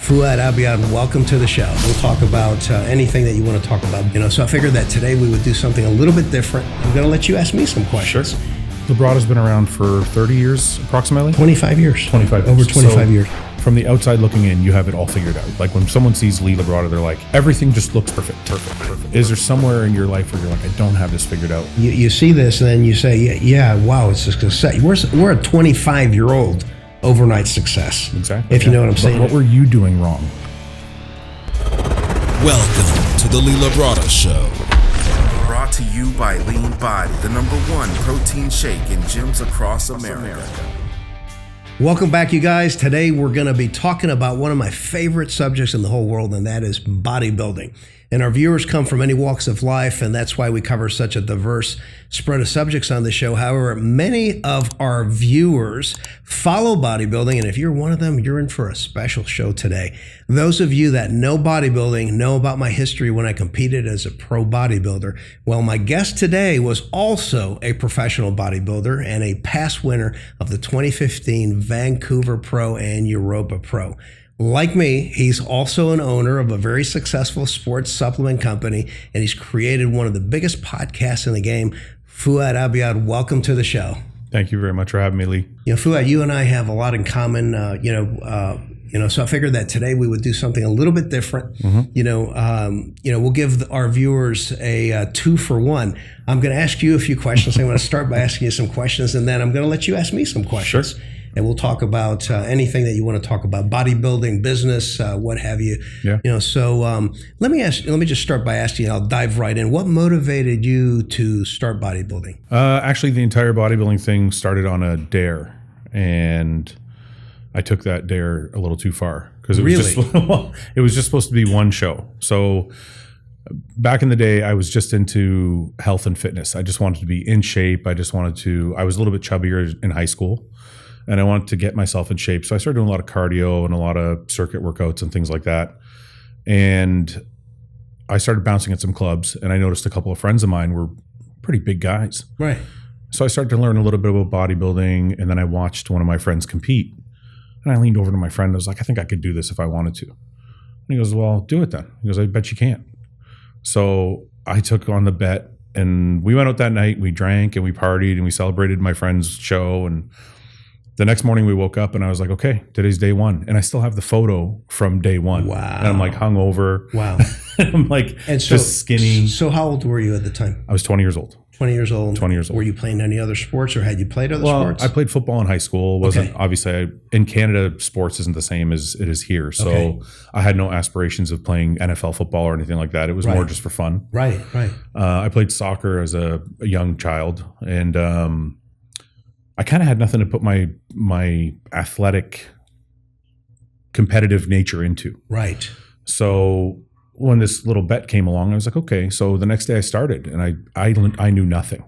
Fouad Abiad, welcome to the show. We'll talk about anything that you want to talk about. So I figured that today we would do something a little bit different. I'm going to let you ask me some questions. Sure. Labrada's been around for 30 years approximately? 25 years. 25 years. Over 25 years. From the outside looking in, you have it all figured out. Like when someone sees Lee Labrada, they're like, everything just looks perfect. Is there somewhere in your life where you're like, I don't have this figured out? You see this and then you say, yeah, wow, it's just going to say, we're a 25-year-old overnight success. Exactly. If you know what I'm saying. What were you doing wrong? Welcome to the Lee Labrada Show. Brought to you by Lean Body, the #1 protein shake in gyms across America. Welcome back, you guys. Today we're going to be talking about one of my favorite subjects in the whole world, and that is bodybuilding. And our viewers come from many walks of life, and that's why we cover such a diverse spread of subjects on the show. However, many of our viewers follow bodybuilding, and if you're one of them, you're in for a special show today. Those of you that know bodybuilding know about my history when I competed as a pro bodybuilder. Well, my guest today was also a professional bodybuilder and a past winner of the 2015 Vancouver Pro and Europa Pro. Like me, he's also an owner of a very successful sports supplement company, and he's created one of the biggest podcasts in the game. Fouad Abiad, welcome to the show. Thank you very much for having me, Lee. Fouad, you and I have a lot in common. So I figured that today we would do something a little bit different. Mm-hmm. We'll give our viewers a 2-for-1. I'm going to ask you a few questions. I'm going to start by asking you some questions, and then I'm going to let you ask me some questions. Sure. And we'll talk about anything that you want to talk about, bodybuilding, business, what have you. Yeah. So let me just start by asking you, I'll dive right in. What motivated you to start bodybuilding? Actually, the entire bodybuilding thing started on a dare, and I took that dare a little too far because it was just supposed to be one show. So back in the day, I was just into health and fitness. I just wanted to be in shape. I was a little bit chubbier in high school, and I wanted to get myself in shape. So I started doing a lot of cardio and a lot of circuit workouts and things like that. And I started bouncing at some clubs, and I noticed a couple of friends of mine were pretty big guys. Right. So I started to learn a little bit about bodybuilding, and then I watched one of my friends compete. And I leaned over to my friend and I was like, I think I could do this if I wanted to. And he goes, well, do it then. He goes, I bet you can't. So I took on the bet, and we went out that night, we drank and we partied and we celebrated my friend's show. And the next morning we woke up and I was like, okay, today's day one. And I still have the photo from day one. Wow. And I'm like hungover. Wow. I'm like just skinny. So how old were you at the time? I was 20 years old. 20 years old. 20 years old. Were you playing any other sports, or had you played other sports? I played football in high school. Obviously in Canada, sports isn't the same as it is here. So I had no aspirations of playing NFL football or anything like that. It was more just for fun. Right. I played soccer as a young child, and I kind of had nothing to put my athletic competitive nature into. Right. So when this little bet came along, I was like, okay. So the next day I started, and I knew nothing.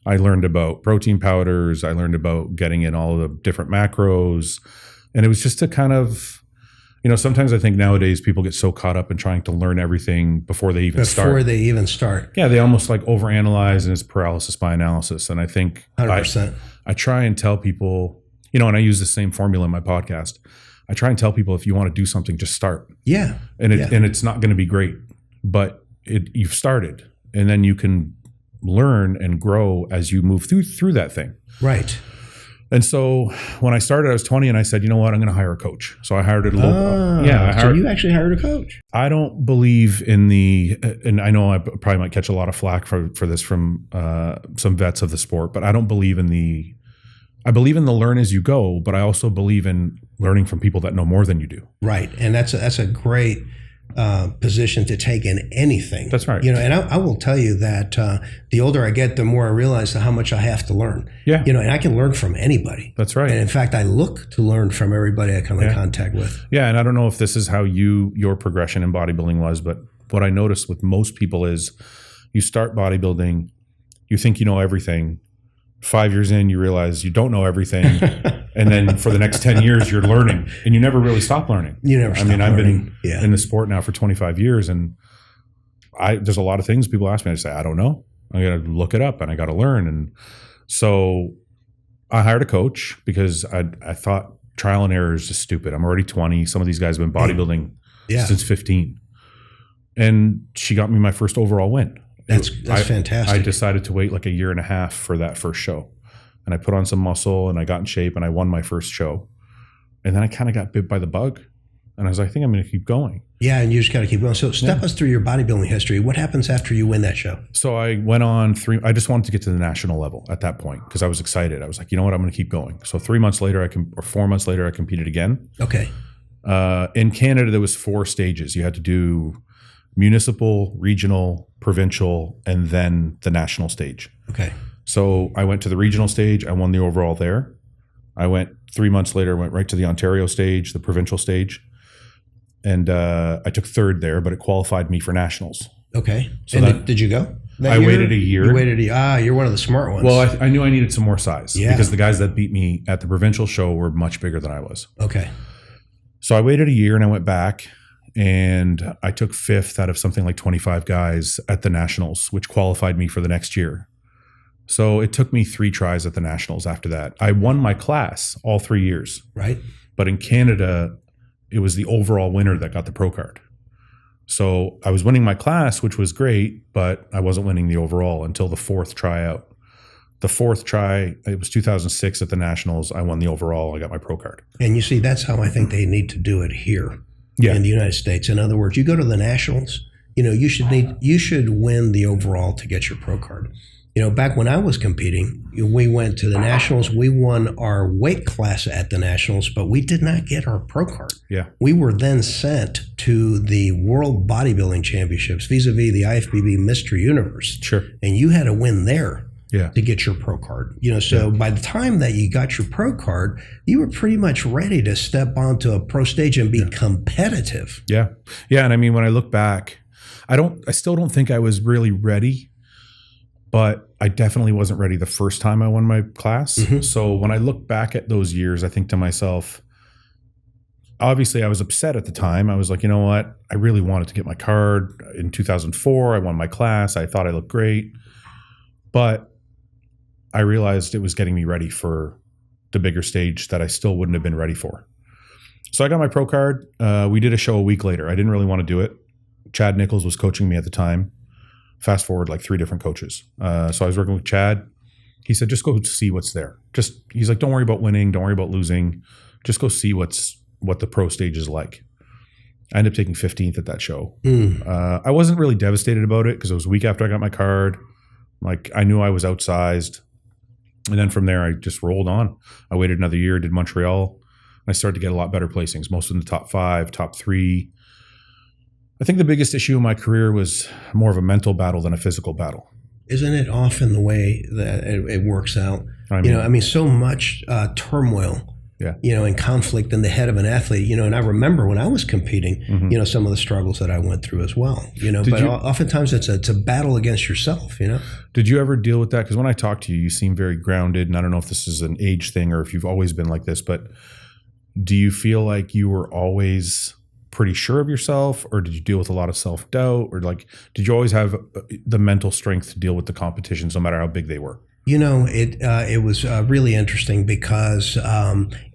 I learned about protein powders. I learned about getting in all the different macros. And it was just to kind of, sometimes I think nowadays people get so caught up in trying to learn everything before they even start. Yeah, they almost like overanalyze, and it's paralysis by analysis. And I think 100%. I try and tell people, and I use the same formula in my podcast. I try and tell people, if you want to do something, just start. Yeah. And it's not going to be great, but you've started, and then you can learn and grow as you move through that thing. Right. And so when I started, I was 20, and I said, you know what, I'm going to hire a coach. So I hired a local. So you actually hired a coach. I don't believe in and I know I probably might catch a lot of flack for this from some vets of the sport, but I don't believe I believe in the learn as you go, but I also believe in learning from people that know more than you do. Right. And that's a great position to take in anything. That's right. And I will tell you that the older I get, the more I realize how much I have to learn. Yeah. And I can learn from anybody. That's right. And in fact, I look to learn from everybody I come in contact with. Yeah. And I don't know if this is how your progression in bodybuilding was, but what I noticed with most people is you start bodybuilding, you think you know everything. 5 years in, you realize you don't know everything. And then for the next 10 years, you're learning, and you never really stop learning. I've been in the sport now for 25 years, and there's a lot of things people ask me. I say, I don't know. I got to look it up, and I got to learn. And so I hired a coach because I thought trial and error is just stupid. I'm already 20. Some of these guys have been bodybuilding since 15. And she got me my first overall win. That's fantastic. I decided to wait like a year and a half for that first show. And I put on some muscle and I got in shape and I won my first show. And then I kind of got bit by the bug. And I was like, I think I'm going to keep going. Yeah, and you just got to keep going. So step us through your bodybuilding history. What happens after you win that show? So I went on I just wanted to get to the national level at that point because I was excited. I was like, you know what, I'm going to keep going. So 4 months later, I competed again. Okay. In Canada, there was 4 stages. You had to do municipal, regional, provincial, and then the national stage. Okay. So I went to the regional stage. I won the overall there. I went 3 months later, went right to the Ontario stage, the provincial stage. And I took 3rd there, but it qualified me for nationals. Okay. So and did you go? I waited a year. You waited you're one of the smart ones. Well, I knew I needed some more size because the guys that beat me at the provincial show were much bigger than I was. Okay. So I waited a year and I went back and I took 5th out of something like 25 guys at the nationals, which qualified me for the next year. So it took me 3 tries at the nationals after that. I won my class all 3 years. Right. But in Canada, it was the overall winner that got the pro card. So I was winning my class, which was great, but I wasn't winning the overall until the 4th tryout. The 4th try, it was 2006 at the Nationals. I won the overall. I got my pro card. And you see, that's how I think they need to do it here in the United States. In other words, you go to the Nationals, you should win the overall to get your pro card. Back when I was competing, we went to the Nationals. We won our weight class at the Nationals, but we did not get our pro card. Yeah. We were then sent to the World Bodybuilding Championships, vis-a-vis the IFBB Mr. Universe. Sure. And you had to win there to get your pro card. So by the time that you got your pro card, you were pretty much ready to step onto a pro stage and be competitive. Yeah. Yeah. And I mean, when I look back, I still don't think I was really ready. But I definitely wasn't ready the first time I won my class. Mm-hmm. So when I look back at those years, I think to myself, obviously I was upset at the time. I was like, you know what? I really wanted to get my card. In 2004, I won my class. I thought I looked great. But I realized it was getting me ready for the bigger stage that I still wouldn't have been ready for. So I got my pro card. We did a show a week later. I didn't really want to do it. Chad Nichols was coaching me at the time. Fast forward like 3 different coaches. So I was working with Chad. He said, just go see what's there. He's like, don't worry about winning. Don't worry about losing. Just go see what the pro stage is like. I ended up taking 15th at that show. I wasn't really devastated about it because it was a week after I got my card. Like I knew I was outsized. And then from there, I just rolled on. I waited another year, did Montreal. And I started to get a lot better placings, most in the top 5, top 3. I think the biggest issue in my career was more of a mental battle than a physical battle. Isn't it often the way that it works out? So much turmoil, and conflict in the head of an athlete, and I remember when I was competing, some of the struggles that I went through as well, oftentimes it's a battle against yourself, Did you ever deal with that? Because when I talk to you, you seem very grounded, and I don't know if this is an age thing or if you've always been like this, but do you feel like you were always pretty sure of yourself, or did you deal with a lot of self-doubt, or did you always have the mental strength to deal with the competitions no matter how big they were? It was really interesting because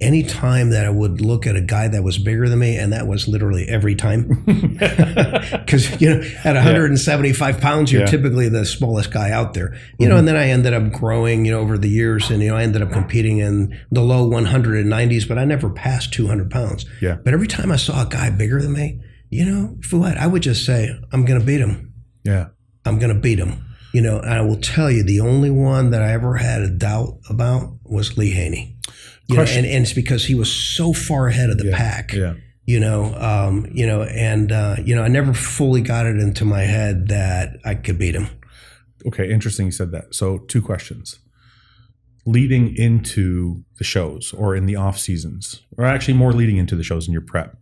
any time that I would look at a guy that was bigger than me, and that was literally every time, because at 175 pounds, you're typically the smallest guy out there. And then I ended up growing, over the years, and I ended up competing in the low 190s, but I never passed 200 pounds. Yeah. But every time I saw a guy bigger than me, Fouad, I would just say, I'm going to beat him. Yeah. I'm going to beat him. And I will tell you, the only one that I ever had a doubt about was Lee Haney. And it's because he was so far ahead of the pack. Yeah. I never fully got it into my head that I could beat him. Okay, interesting you said that. So 2 questions. Leading into the shows or in the off seasons, or actually more leading into the shows in your prep,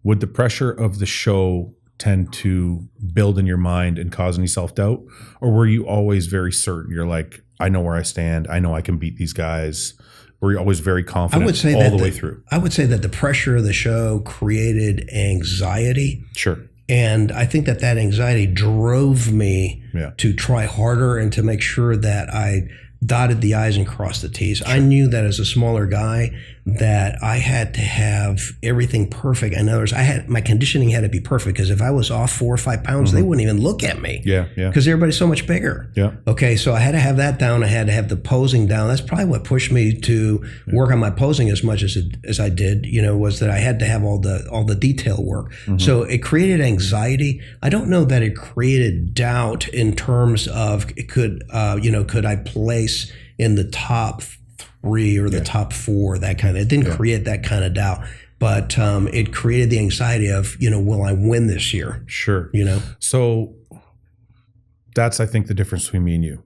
would the pressure of the show tend to build in your mind and cause any self-doubt, or were you always very certain? You're like, I know where I stand. I know I can beat these guys. Were you always very confident all the way through? I would say that the pressure of the show created anxiety. Sure. And I think that anxiety drove me to try harder and to make sure that I dotted the I's and crossed the T's. Sure. I knew that as a smaller guy that I had to have everything perfect. In other words, my conditioning had to be perfect, because if I was off 4 or 5 pounds, they wouldn't even look at me. Yeah. Because everybody's so much bigger. Yeah. Okay, so I had to have that down. I had to have the posing down. That's probably what pushed me to work on my posing as much as I did. Was that I had to have all the detail work. So it created anxiety. I don't know that it created doubt in terms of could I place in the top 3 or the top 4, that kind of. It didn't create that kind of doubt, but it created the anxiety of, will I win this year? Sure. So that's, I think, the difference between me and you.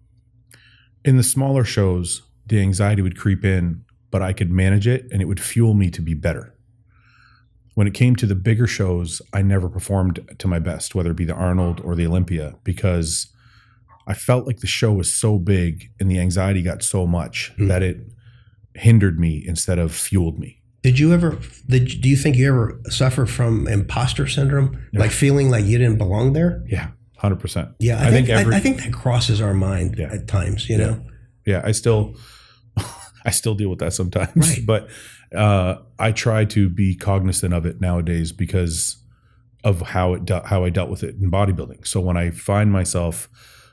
In the smaller shows, the anxiety would creep in, but I could manage it and it would fuel me to be better. When it came to the bigger shows, I never performed to my best, whether it be the Arnold or the Olympia, because I felt like the show was so big and the anxiety got so much that it hindered me instead of fueled me. Do you think you ever suffer from imposter syndrome? Yeah. Like feeling like you didn't belong there? Yeah, 100%. Yeah, I think that crosses our mind at times, know? Yeah, I still deal with that sometimes. Right. But I try to be cognizant of it nowadays because of how I dealt with it in bodybuilding. So when I find myself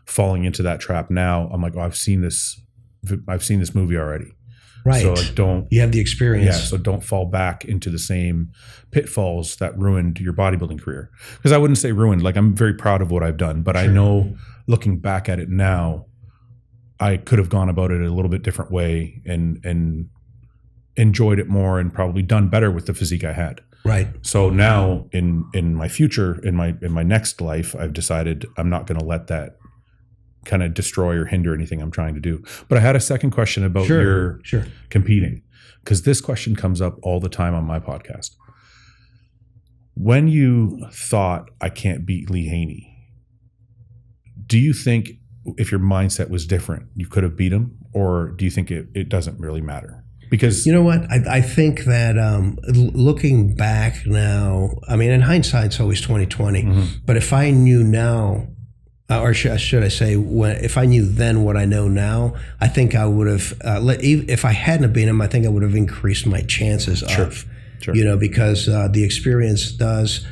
falling into that trap now, I'm like, I've seen this movie already. Right. So you have the experience. Yeah. So don't fall back into the same pitfalls that ruined your bodybuilding career. Because I wouldn't say ruined. Like, I'm very proud of what I've done, but I know, looking back at it now, I could have gone about it a little bit different way and enjoyed it more and probably done better with the physique I had. Right. So now in my future, in my next life, I've decided I'm not going to let that kind of destroy or hinder anything I'm trying to do. But I had a second question about your competing, because this question comes up all the time on my podcast. When you thought, I can't beat Lee Haney, do you think if your mindset was different, you could have beat him? Or do you think it doesn't really matter? Because you know what? I think that looking back now, I mean, in hindsight, it's always 20/20. But if I knew now, or should I say, if I knew then what I know now, I think I would have, if I hadn't been him, I think I would have increased my chances of, because the experience does,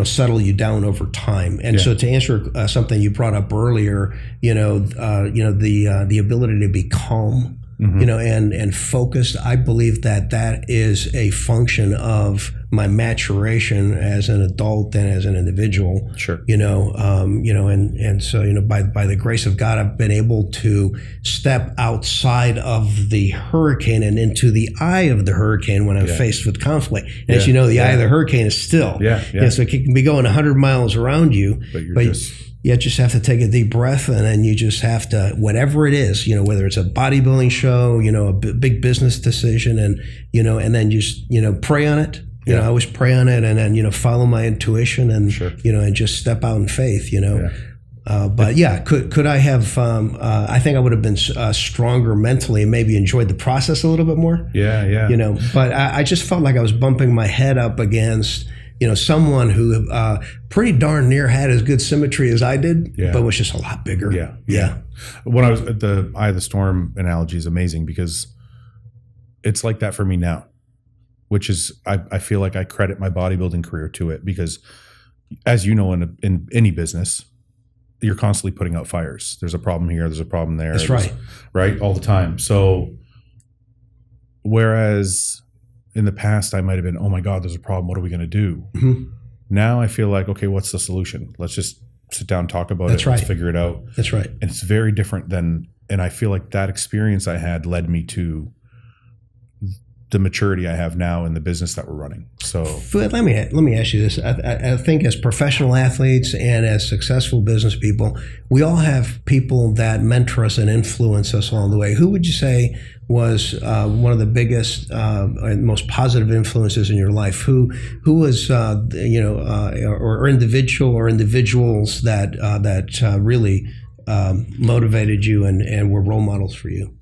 settle you down over time. And so to answer something you brought up earlier, the ability to be calm, and focused, I believe that is a function of my maturation as an adult and as an individual. Sure. And so, by the grace of God, I've been able to step outside of the hurricane and into the eye of the hurricane when I'm faced with conflict. And as you know, the eye of the hurricane is still. So it can be going 100 miles around you, but you just have to take a deep breath, and then you just have to, whatever it is, whether it's a bodybuilding show, a big business decision, and then just, pray on it. I always pray on it, and then, follow my intuition and, and just step out in faith, But could I have, I think I would have been stronger mentally and maybe enjoyed the process a little bit more. But I just felt like I was bumping my head up against, someone who pretty darn near had as good symmetry as I did, but was just a lot bigger. When I was at the Eye of the Storm analogy is amazing, because it's like that for me now, which is, I feel like I credit my bodybuilding career to it, because as you know, in any business, you're constantly putting out fires. There's a problem here, there's a problem there. That's right. Right? All the time. So whereas in the past, I might have been, oh my God, there's a problem. What are we going to do? Now I feel like, okay, what's the solution? Let's just sit down, talk about it. Let's figure it out. That's right. And it's very different and I feel like that experience I had led me to the maturity I have now in the business that we're running. So let me ask you this. I think as professional athletes and as successful business people, we all have people that mentor us and influence us along the way. Who would you say was one of the biggest and most positive influences in your life? Who was or individuals that really motivated you and were role models for you?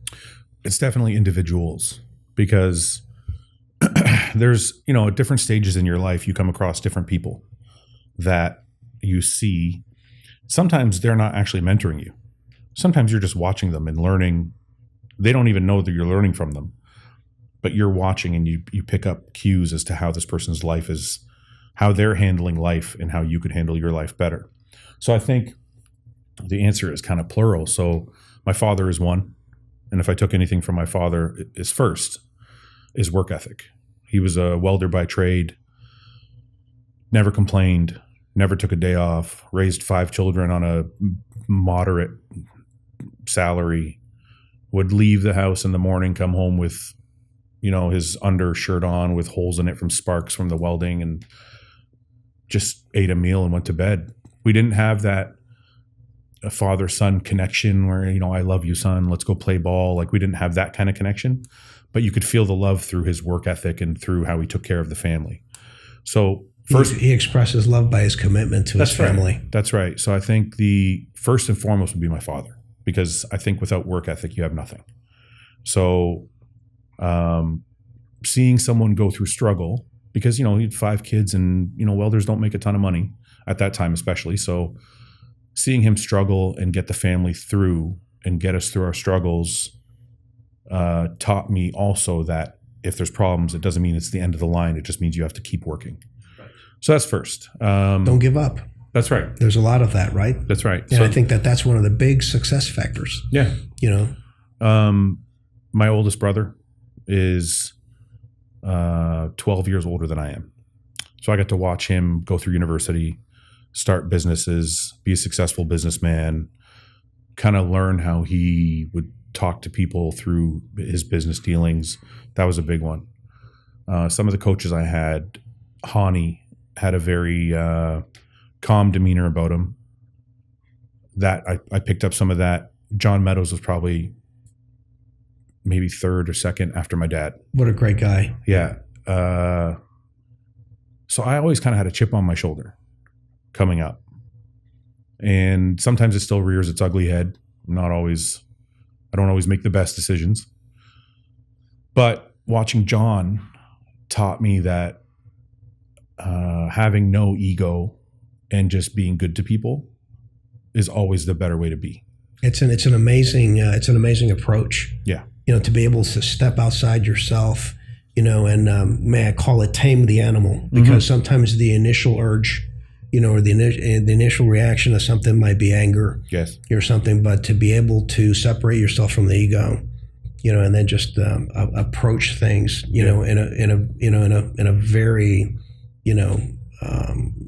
It's definitely individuals, because there's, at different stages in your life, you come across different people that you see. Sometimes they're not actually mentoring you. Sometimes you're just watching them and learning They don't even know that you're learning from them, but you're watching and you pick up cues as to how this person's life is, how they're handling life and how you could handle your life better. So I think the answer is kind of plural. So my father is one. And if I took anything from my father, is first is work ethic. He was a welder by trade, never complained, never took a day off, raised 5 children on a moderate salary, would leave the house in the morning, come home with, his undershirt on with holes in it from sparks from the welding, and just ate a meal and went to bed. We didn't have that a father-son connection where, I love you, son, let's go play ball. Like, we didn't have that kind of connection, but you could feel the love through his work ethic and through how he took care of the family. So first, he expresses love by his commitment to his family. Right. That's right. So I think the first and foremost would be my father, because I think without work ethic, you have nothing. So seeing someone go through struggle, because, he had 5 kids and, welders don't make a ton of money at that time, especially. So seeing him struggle and get the family through and get us through our struggles taught me also that if there's problems, it doesn't mean it's the end of the line. It just means you have to keep working. Right. So that's first. Don't give up. That's right. There's a lot of that, right? That's right. And I think that's one of the big success factors. Yeah. My oldest brother is 12 years older than I am. So I got to watch him go through university, start businesses, be a successful businessman, kind of learn how he would talk to people through his business dealings. That was a big one. Some of the coaches I had, Haney had a very calm demeanor about him. That I picked up some of that. John Meadows was probably maybe third or second after my dad. What a great guy. Yeah. So I always kind of had a chip on my shoulder coming up. And sometimes it still rears its ugly head. I don't always make the best decisions. But watching John taught me that having no ego and just being good to people is always the better way to be. It's an amazing approach. Yeah. To be able to step outside yourself, and may I call it tame the animal, because sometimes the initial urge, or the initial reaction to something might be anger, yes, or something, but to be able to separate yourself from the ego, and then just approach things, in a very,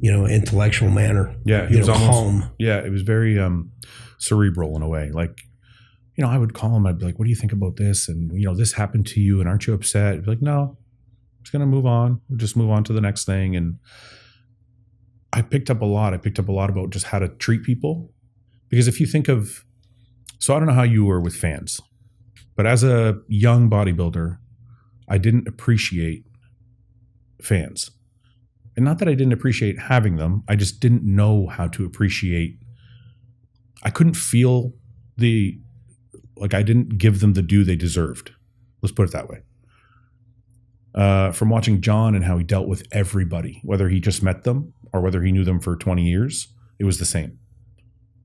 intellectual manner. Yeah, it was calm. Yeah, it was very cerebral in a way. Like, I would call him. I'd be like, "What do you think about this?" And this happened to you, and aren't you upset? He'd be like, "No, I'm just gonna move on. We'll just move on to the next thing." And I picked up a lot. I picked up a lot about just how to treat people, because if you think of, so I don't know how you were with fans, but as a young bodybuilder, I didn't appreciate fans. And not that I didn't appreciate having them, I just didn't know how to appreciate. I couldn't feel I didn't give them the due they deserved. Let's put it that way. From watching John and how he dealt with everybody, whether he just met them or whether he knew them for 20 years, it was the same.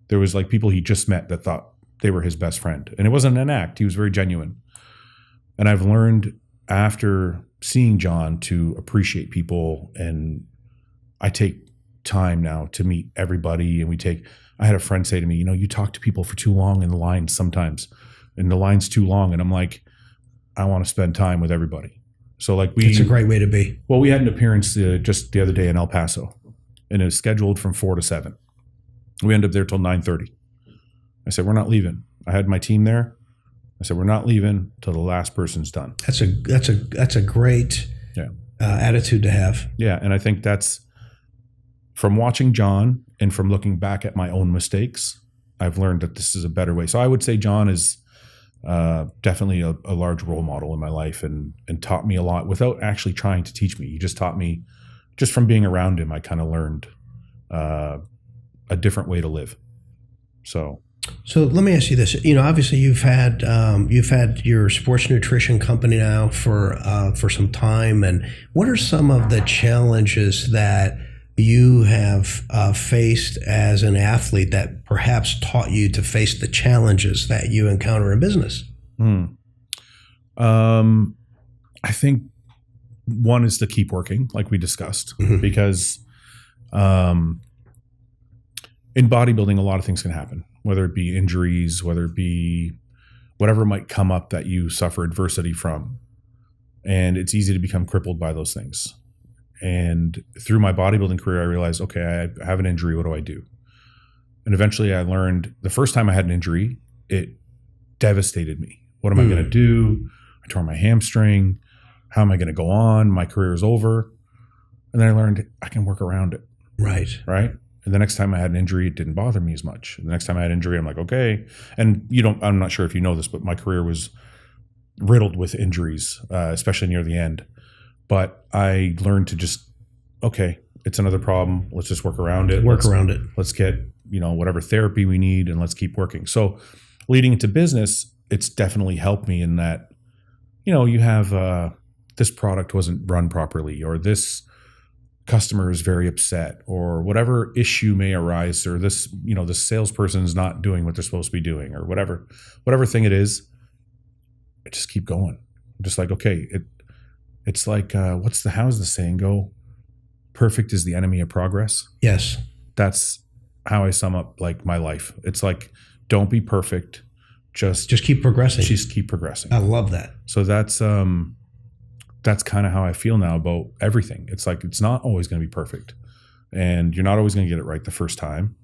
There was people he just met that thought they were his best friend. And it wasn't an act. He was very genuine. And I've learned after seeing John to appreciate people, and I take time now to meet everybody. And I had a friend say to me, you talk to people for too long in the lines sometimes, and the line's too long. And I'm like, I want to spend time with everybody. So it's a great way to be. Well, we had an appearance just the other day in El Paso, and it was scheduled from 4 to 7. We ended up there till 9:30. I said, we're not leaving. I had my team there. I said, we're not leaving till the last person's done. That's a great attitude to have. Yeah. And I think that's from watching John and from looking back at my own mistakes, I've learned that this is a better way. So I would say John is definitely a large role model in my life, and taught me a lot without actually trying to teach me. He just taught me, just from being around him, I kind of learned a different way to live. So let me ask you this. Obviously you've had your sports nutrition company now for some time. And what are some of the challenges that you have faced as an athlete that perhaps taught you to face the challenges that you encounter in business? I think one is to keep working, like we discussed, because in bodybuilding, a lot of things can happen, whether it be injuries, whether it be whatever might come up that you suffer adversity from. And it's easy to become crippled by those things. And through my bodybuilding career, I realized, okay, I have an injury. What do I do? And eventually I learned the first time I had an injury, it devastated me. What am I going to do? I tore my hamstring. How am I going to go on? My career is over. And then I learned I can work around it. Right. Right. And the next time I had an injury, it didn't bother me as much. And the next time I had an injury, I'm like, okay. And I'm not sure if you know this, but my career was riddled with injuries, especially near the end. But I learned to just, okay, it's another problem. Let's just work around it. Let's get, whatever therapy we need, and let's keep working. So leading into business, it's definitely helped me in that, you have this product wasn't run properly, or this customer is very upset, or whatever issue may arise, or this, the salesperson is not doing what they're supposed to be doing, or whatever thing it is. I just keep going. Just like, okay, it's like, how's the saying go? Perfect is the enemy of progress. Yes. That's how I sum up like my life. It's like, don't be perfect. Just keep progressing. Just keep progressing. I love that. So that's kind of how I feel now about everything. It's like, it's not always going to be perfect, and you're not always going to get it right the first time,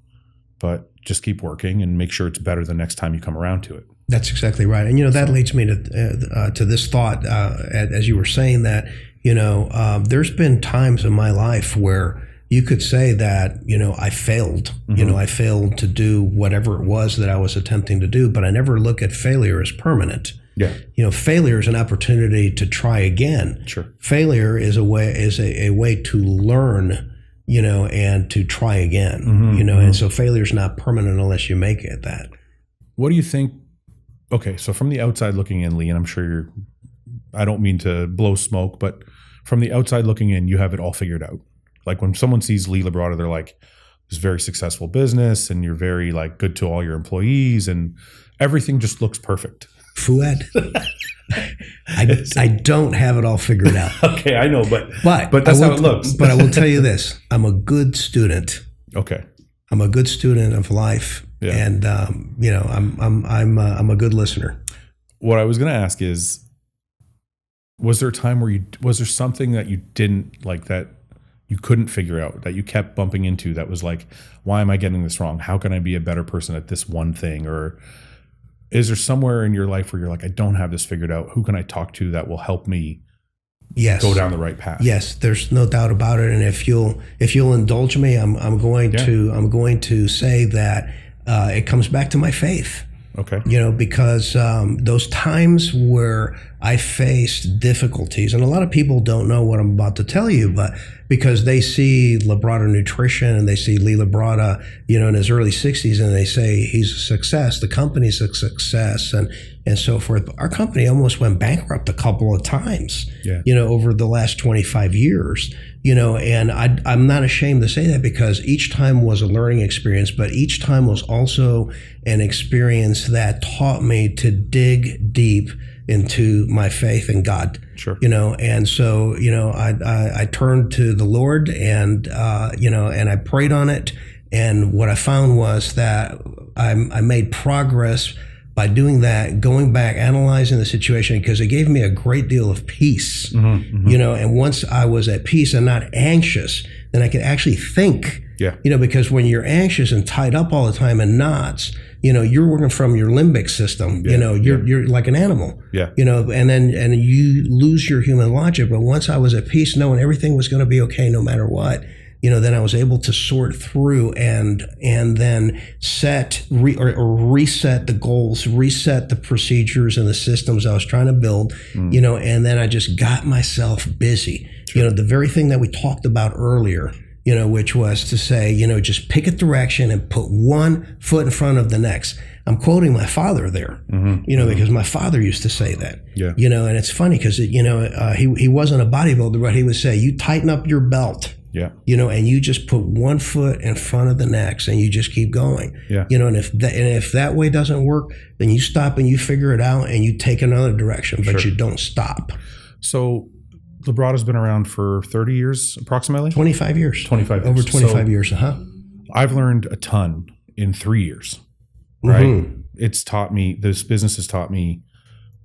but just keep working and make sure it's better the next time you come around to it. That's exactly right. And, that leads me to this thought, as you were saying that, there's been times in my life where you could say that, I failed, I failed to do whatever it was that I was attempting to do, but I never look at failure as permanent. Yeah. Failure is an opportunity to try again. Sure. Failure is a way to learn, and to try again, and so failure is not permanent unless you make it that. What do you think? Okay. So from the outside looking in, Lee, and I'm sure I don't mean to blow smoke, but from the outside looking in, you have it all figured out. Like when someone sees Lee Labrada, they're like, this very successful business, and you're very like good to all your employees, and everything just looks perfect. Fouad, I don't have it all figured out. Okay, I know, but that's how it looks. But I will tell you this: I'm a good student. Okay, I'm a good student of life, and I'm a good listener. What I was going to ask is, was there a time where was there something that you didn't like, that you couldn't figure out, that you kept bumping into, that was like, why am I getting this wrong? How can I be a better person at this one thing? Or is there somewhere in your life where you're like, I don't have this figured out? Who can I talk to that will help me go down the right path? Yes, there's no doubt about it. And if you'll indulge me, I'm going to say that it comes back to my faith. Okay. Because those times where I faced difficulties, and a lot of people don't know what I'm about to tell you, but because they see Labrada Nutrition and they see Lee Labrada, in his early 60s, and they say he's a success, the company's a success, and so forth. But our company almost went bankrupt a couple of times, over the last 25 years. And I'm not ashamed to say that, because each time was a learning experience, but each time was also an experience that taught me to dig deep into my faith in God. Sure. And so, I turned to the Lord, and, and I prayed on it. And what I found was that I made progress by doing that, going back, analyzing the situation, because it gave me a great deal of peace, and once I was at peace and not anxious, then I could actually think, because when you're anxious and tied up all the time in knots, you're working from your limbic system, you're like an animal, and you lose your human logic. But once I was at peace, knowing everything was going to be okay no matter what, then I was able to sort through and then reset the goals, reset the procedures and the systems I was trying to build, and then I just got myself busy. Sure. The very thing that we talked about earlier, which was to say, just pick a direction and put one foot in front of the next. I'm quoting my father there, because my father used to say that, and it's funny because, he wasn't a bodybuilder, but he would say, you tighten up your belt. Yeah. And you just put one foot in front of the next and you just keep going. Yeah. And if that way doesn't work, then you stop and you figure it out and you take another direction, but you don't stop. So Labrada's been around for 30 years approximately? 25 years. 25 years. Over 25 years, I've learned a ton in 3 years, right? Mm-hmm. It's taught me, this business has taught me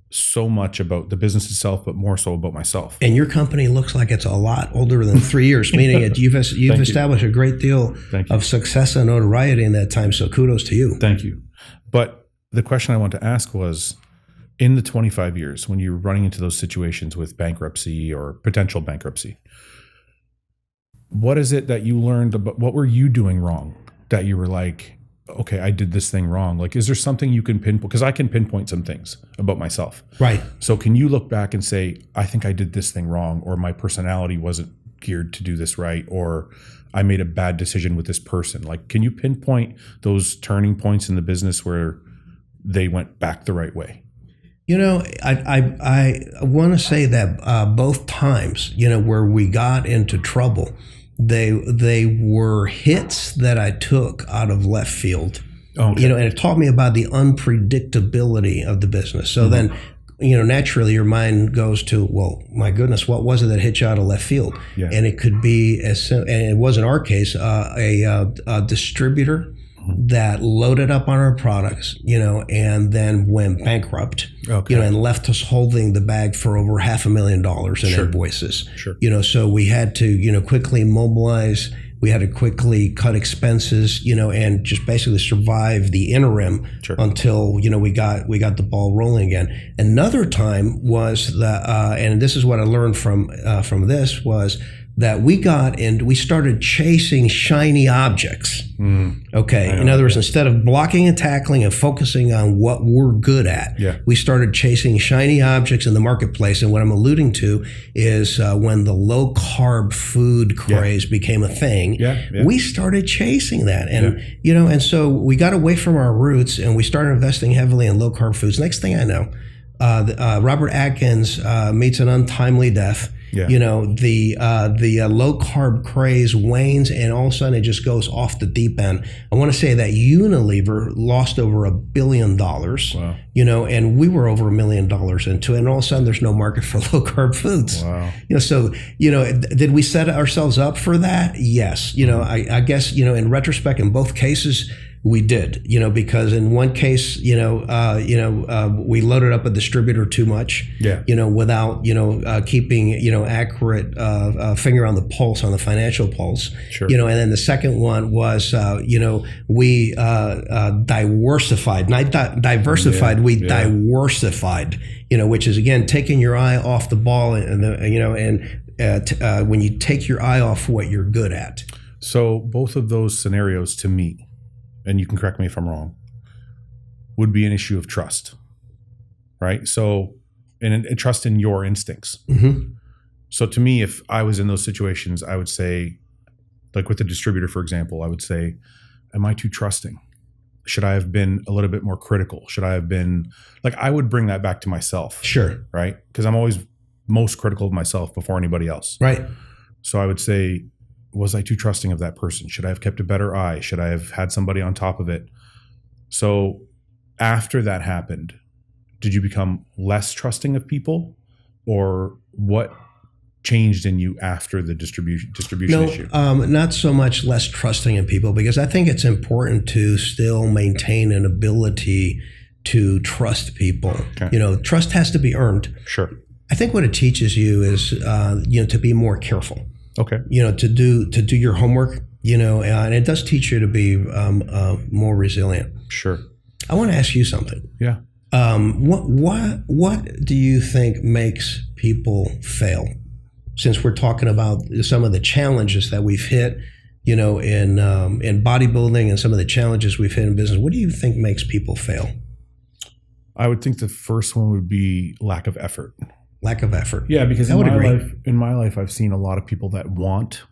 so much about the business itself, but more so about myself. And your company looks like it's a lot older than 3 years, meaning you've established a great deal of success and notoriety in that time. So kudos to you. Thank you. But the question I want to ask was, in the 25 years, when you're running into those situations with bankruptcy or potential bankruptcy, what is it that you learned about, what were you doing wrong that you were like, okay, I did this thing wrong? Like, is there something you can pinpoint? Because I can pinpoint some things about myself. Right. So can you look back and say, I think I did this thing wrong, or my personality wasn't geared to do this right, or I made a bad decision with this person? Like, can you pinpoint those turning points in the business where they went back the right way? I want to say that both times, where we got into trouble, they were hits that I took out of left field. Okay. And it taught me about the unpredictability of the business. So then, naturally your mind goes to, well, my goodness, what was it that hit you out of left field? Yeah. And it could be, and it was in our case, a distributor that loaded up on our products, and then went bankrupt, and left us holding the bag for over $500,000 in invoices. Sure. So we had to, quickly mobilize. We had to quickly cut expenses, and just basically survive the interim until, we got the ball rolling again. Another time was that, and this is what I learned from this, was that we started chasing shiny objects. Okay. In other words, instead of blocking and tackling and focusing on what we're good at, we started chasing shiny objects in the marketplace. And what I'm alluding to is when the low carb food craze became a thing, we started chasing that. And, and so we got away from our roots and we started investing heavily in low carb foods. Next thing I know, Robert Atkins meets an untimely death. Yeah. The low carb craze wanes, and all of a sudden it just goes off the deep end. I want to say that Unilever lost over $1 billion. Wow. And we were over $1 million into it, and all of a sudden there's no market for low carb foods. Wow. So did we set ourselves up for that? Yes. I guess in retrospect, in both cases, we did, because in one case, we loaded up a distributor too much, without, keeping, accurate finger on the pulse, on the financial pulse, and then the second one was, we diversified, not diversified, we diversified, which is again taking your eye off the ball, and when you take your eye off what you're good at. So both of those scenarios, to me, and you can correct me if I'm wrong, would be an issue of trust, right? So, and trust in your instincts. Mm-hmm. So to me, if I was in those situations, I would say, like with the distributor, for example, I would say, am I too trusting? Should I have been a little bit more critical? Should I have been, I would bring that back to myself. Sure. Right? Because I'm always most critical of myself before anybody else. Right. So I would say, was I too trusting of that person? Should I have kept a better eye? Should I have had somebody on top of it? So after that happened, did you become less trusting of people, or what changed in you after the distribution issue? Not so much less trusting in people, because I think it's important to still maintain an ability to trust people. Okay. Trust has to be earned. Sure. I think what it teaches you is, to be more careful. Okay. To do your homework, and it does teach you to be more resilient. Sure. I want to ask you something. Yeah. What do you think makes people fail? Since we're talking about some of the challenges that we've hit, in bodybuilding and some of the challenges we've hit in business, what do you think makes people fail? I would think the first one would be lack of effort. Lack of effort. Yeah, because in my life, I've seen a lot of people that want,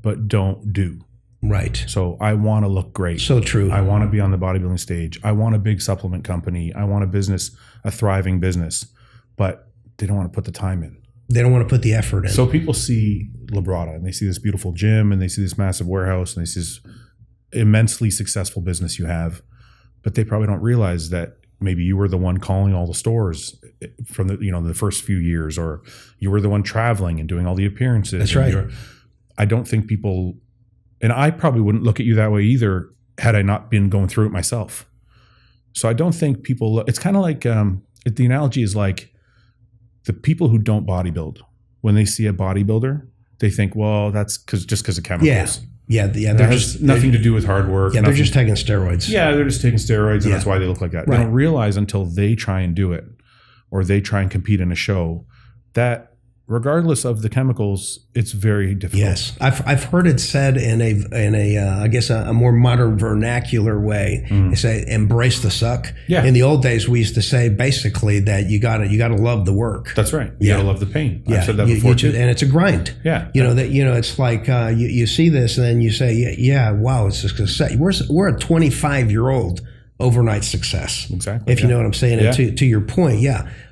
but don't do. Right. So I want to look great. So true. I want to be on the bodybuilding stage. I want a big supplement company. I want a thriving business, but they don't want to put the time in. They don't want to put the effort in. So people see Labrada and they see this beautiful gym and they see this massive warehouse and they see this immensely successful business you have, but they probably don't realize that maybe you were the one calling all the stores from the first few years, or you were the one traveling and doing all the appearances. That's right. I don't think people, and I probably wouldn't look at you that way either had I not been going through it myself. So I don't think people, it's kind of like, the analogy is like the people who don't bodybuild, when they see a bodybuilder, they think, well, that's because of chemicals. Yeah. That has nothing to do with hard work. Yeah, they're just taking steroids. Yeah, they're just taking steroids, and that's why they look like that. Right. They don't realize until they try and do it, or they try and compete in a show, that regardless of the chemicals, it's very difficult. Yes, I've heard it said in a I guess a more modern vernacular way. They say embrace the suck. Yeah. In the old days, we used to say basically that you gotta love the work. That's right. You gotta love the pain. Yeah. I've said that before too. And it's a grind. Yeah. It's like you see this and then you say, yeah, wow, it's just success. We're a 25-year-old overnight success. Exactly. If you know what I'm saying. Yeah. And to your point,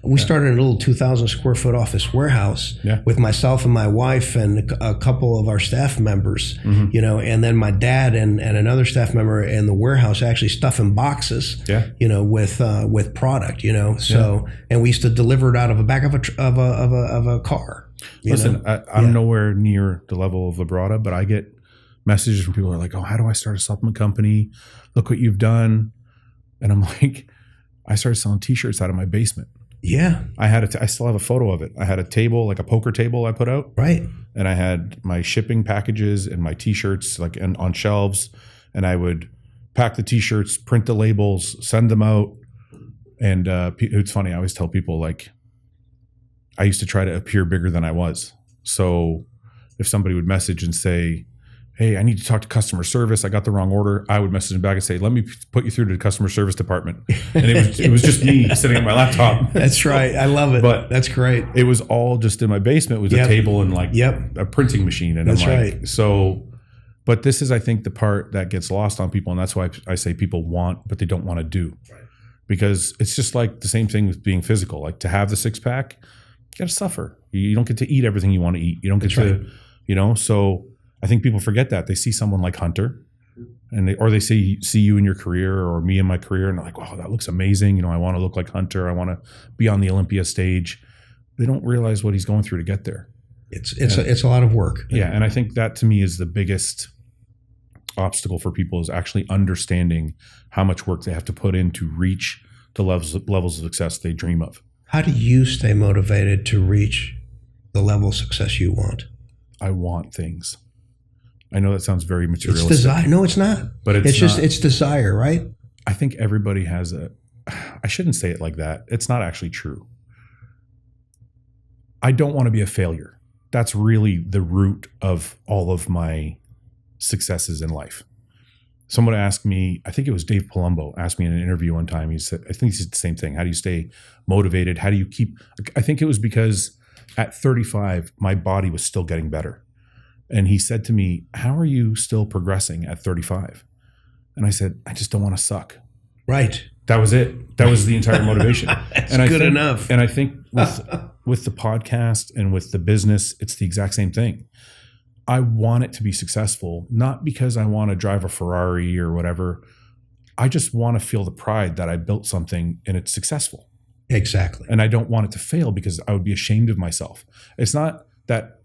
we started in a little 2,000 square foot office warehouse with myself and my wife and a couple of our staff members, and then my dad and another staff member in the warehouse actually stuffing boxes, with product, so, and we used to deliver it out of the back of a car. Listen, I'm nowhere near the level of Labrada, but I get messages from people who are like, oh, how do I start a supplement company? Look what you've done. And I'm like, I started selling t-shirts out of my basement. Yeah. I still have a photo of it. I had a table, like a poker table I put out. Right. And I had my shipping packages and my t-shirts on shelves. And I would pack the t-shirts, print the labels, send them out. And it's funny. I always tell people, like, I used to try to appear bigger than I was. So if somebody would message and say, hey, I need to talk to customer service, I got the wrong order, I would message them back and say, let me put you through to the customer service department. And it was just me sitting at my laptop. That's right. I love it. But that's great. It was all just in my basement. It was a table and a printing machine. And that's I'm like, right. So, but this is, I think, the part that gets lost on people. And that's why I say people want, but they don't want to do. Right. Because it's just like the same thing with being physical. Like, to have the six pack, you got to suffer. You don't get to eat everything you want to eat. You don't get so I think people forget that. They see someone like Hunter, and they see you in your career, or me in my career, and they're like, wow, that looks amazing. I want to look like Hunter. I want to be on the Olympia stage. They don't realize what he's going through to get there. It's a lot of work. Yeah, and I think that to me is the biggest obstacle for people, is actually understanding how much work they have to put in to reach the levels of success they dream of. How do you stay motivated to reach the level of success you want? I want things. I know that sounds very materialistic. It's desire. No, it's not. But it's desire, right? I think everybody has I shouldn't say it like that. It's not actually true. I don't want to be a failure. That's really the root of all of my successes in life. Someone asked me, I think it was Dave Palumbo, asked me in an interview one time, he said, I think he said the same thing. How do you stay motivated? How do you keep, I think it was because at 35, my body was still getting better. And he said to me, how are you still progressing at 35? And I said, I just don't want to suck. Right. That was it. That was the entire motivation. That's good enough. And I think with the podcast and with the business, it's the exact same thing. I want it to be successful, not because I want to drive a Ferrari or whatever. I just want to feel the pride that I built something and it's successful. Exactly. And I don't want it to fail because I would be ashamed of myself. It's not that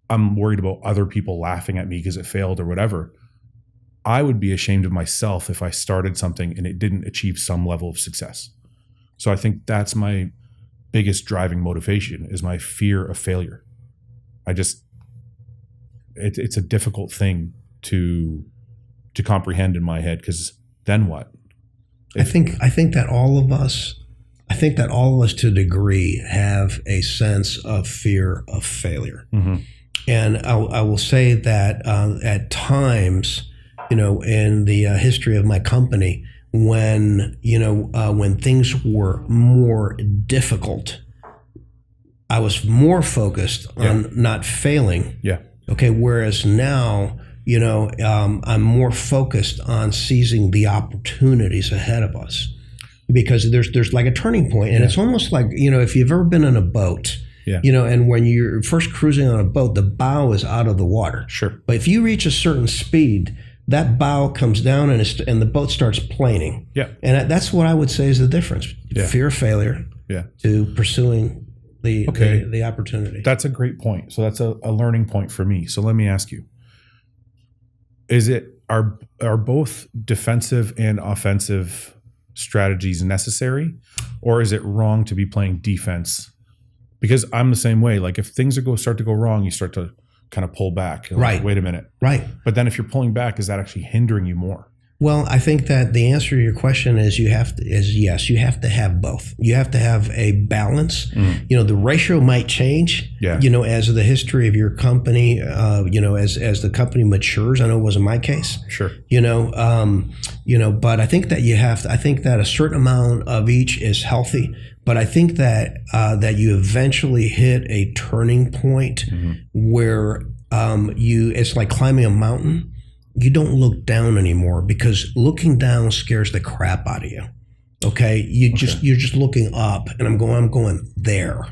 I'm worried about other people laughing at me because it failed or whatever. I would be ashamed of myself if I started something and it didn't achieve some level of success. So I think that's my biggest driving motivation, is my fear of failure. It's a difficult thing to comprehend in my head, because then what? I think that all of us to a degree have a sense of fear of failure. Mm-hmm. And I will say that at times, in the history of my company, when things were more difficult, I was more focused on not failing. Yeah. Okay. Whereas now, I'm more focused on seizing the opportunities ahead of us, because there's like a turning point, and it's almost like, if you've ever been in a boat Yeah. And when you're first cruising on a boat, the bow is out of the water. Sure. But if you reach a certain speed, that bow comes down and the boat starts planing. Yeah. And that's what I would say is the difference. Yeah. Fear of failure to pursuing the opportunity. That's a great point. So that's a learning point for me. So let me ask you, are both defensive and offensive strategies necessary, or is it wrong to be playing defense? Because I'm the same way. Like if things start to go wrong, you start to kind of pull back. Right. Wait a minute. Right. But then if you're pulling back, is that actually hindering you more? Well, I think that the answer to your question is yes. You have to have both. You have to have a balance. The ratio might change. Yeah. As the history of your company, as the company matures. I know it wasn't my case. Sure. But I think that I think that a certain amount of each is healthy. But I think that you eventually hit a turning point where it's like climbing a mountain. You don't look down anymore because looking down scares the crap out of you. Okay, you're just looking up, and I'm going there.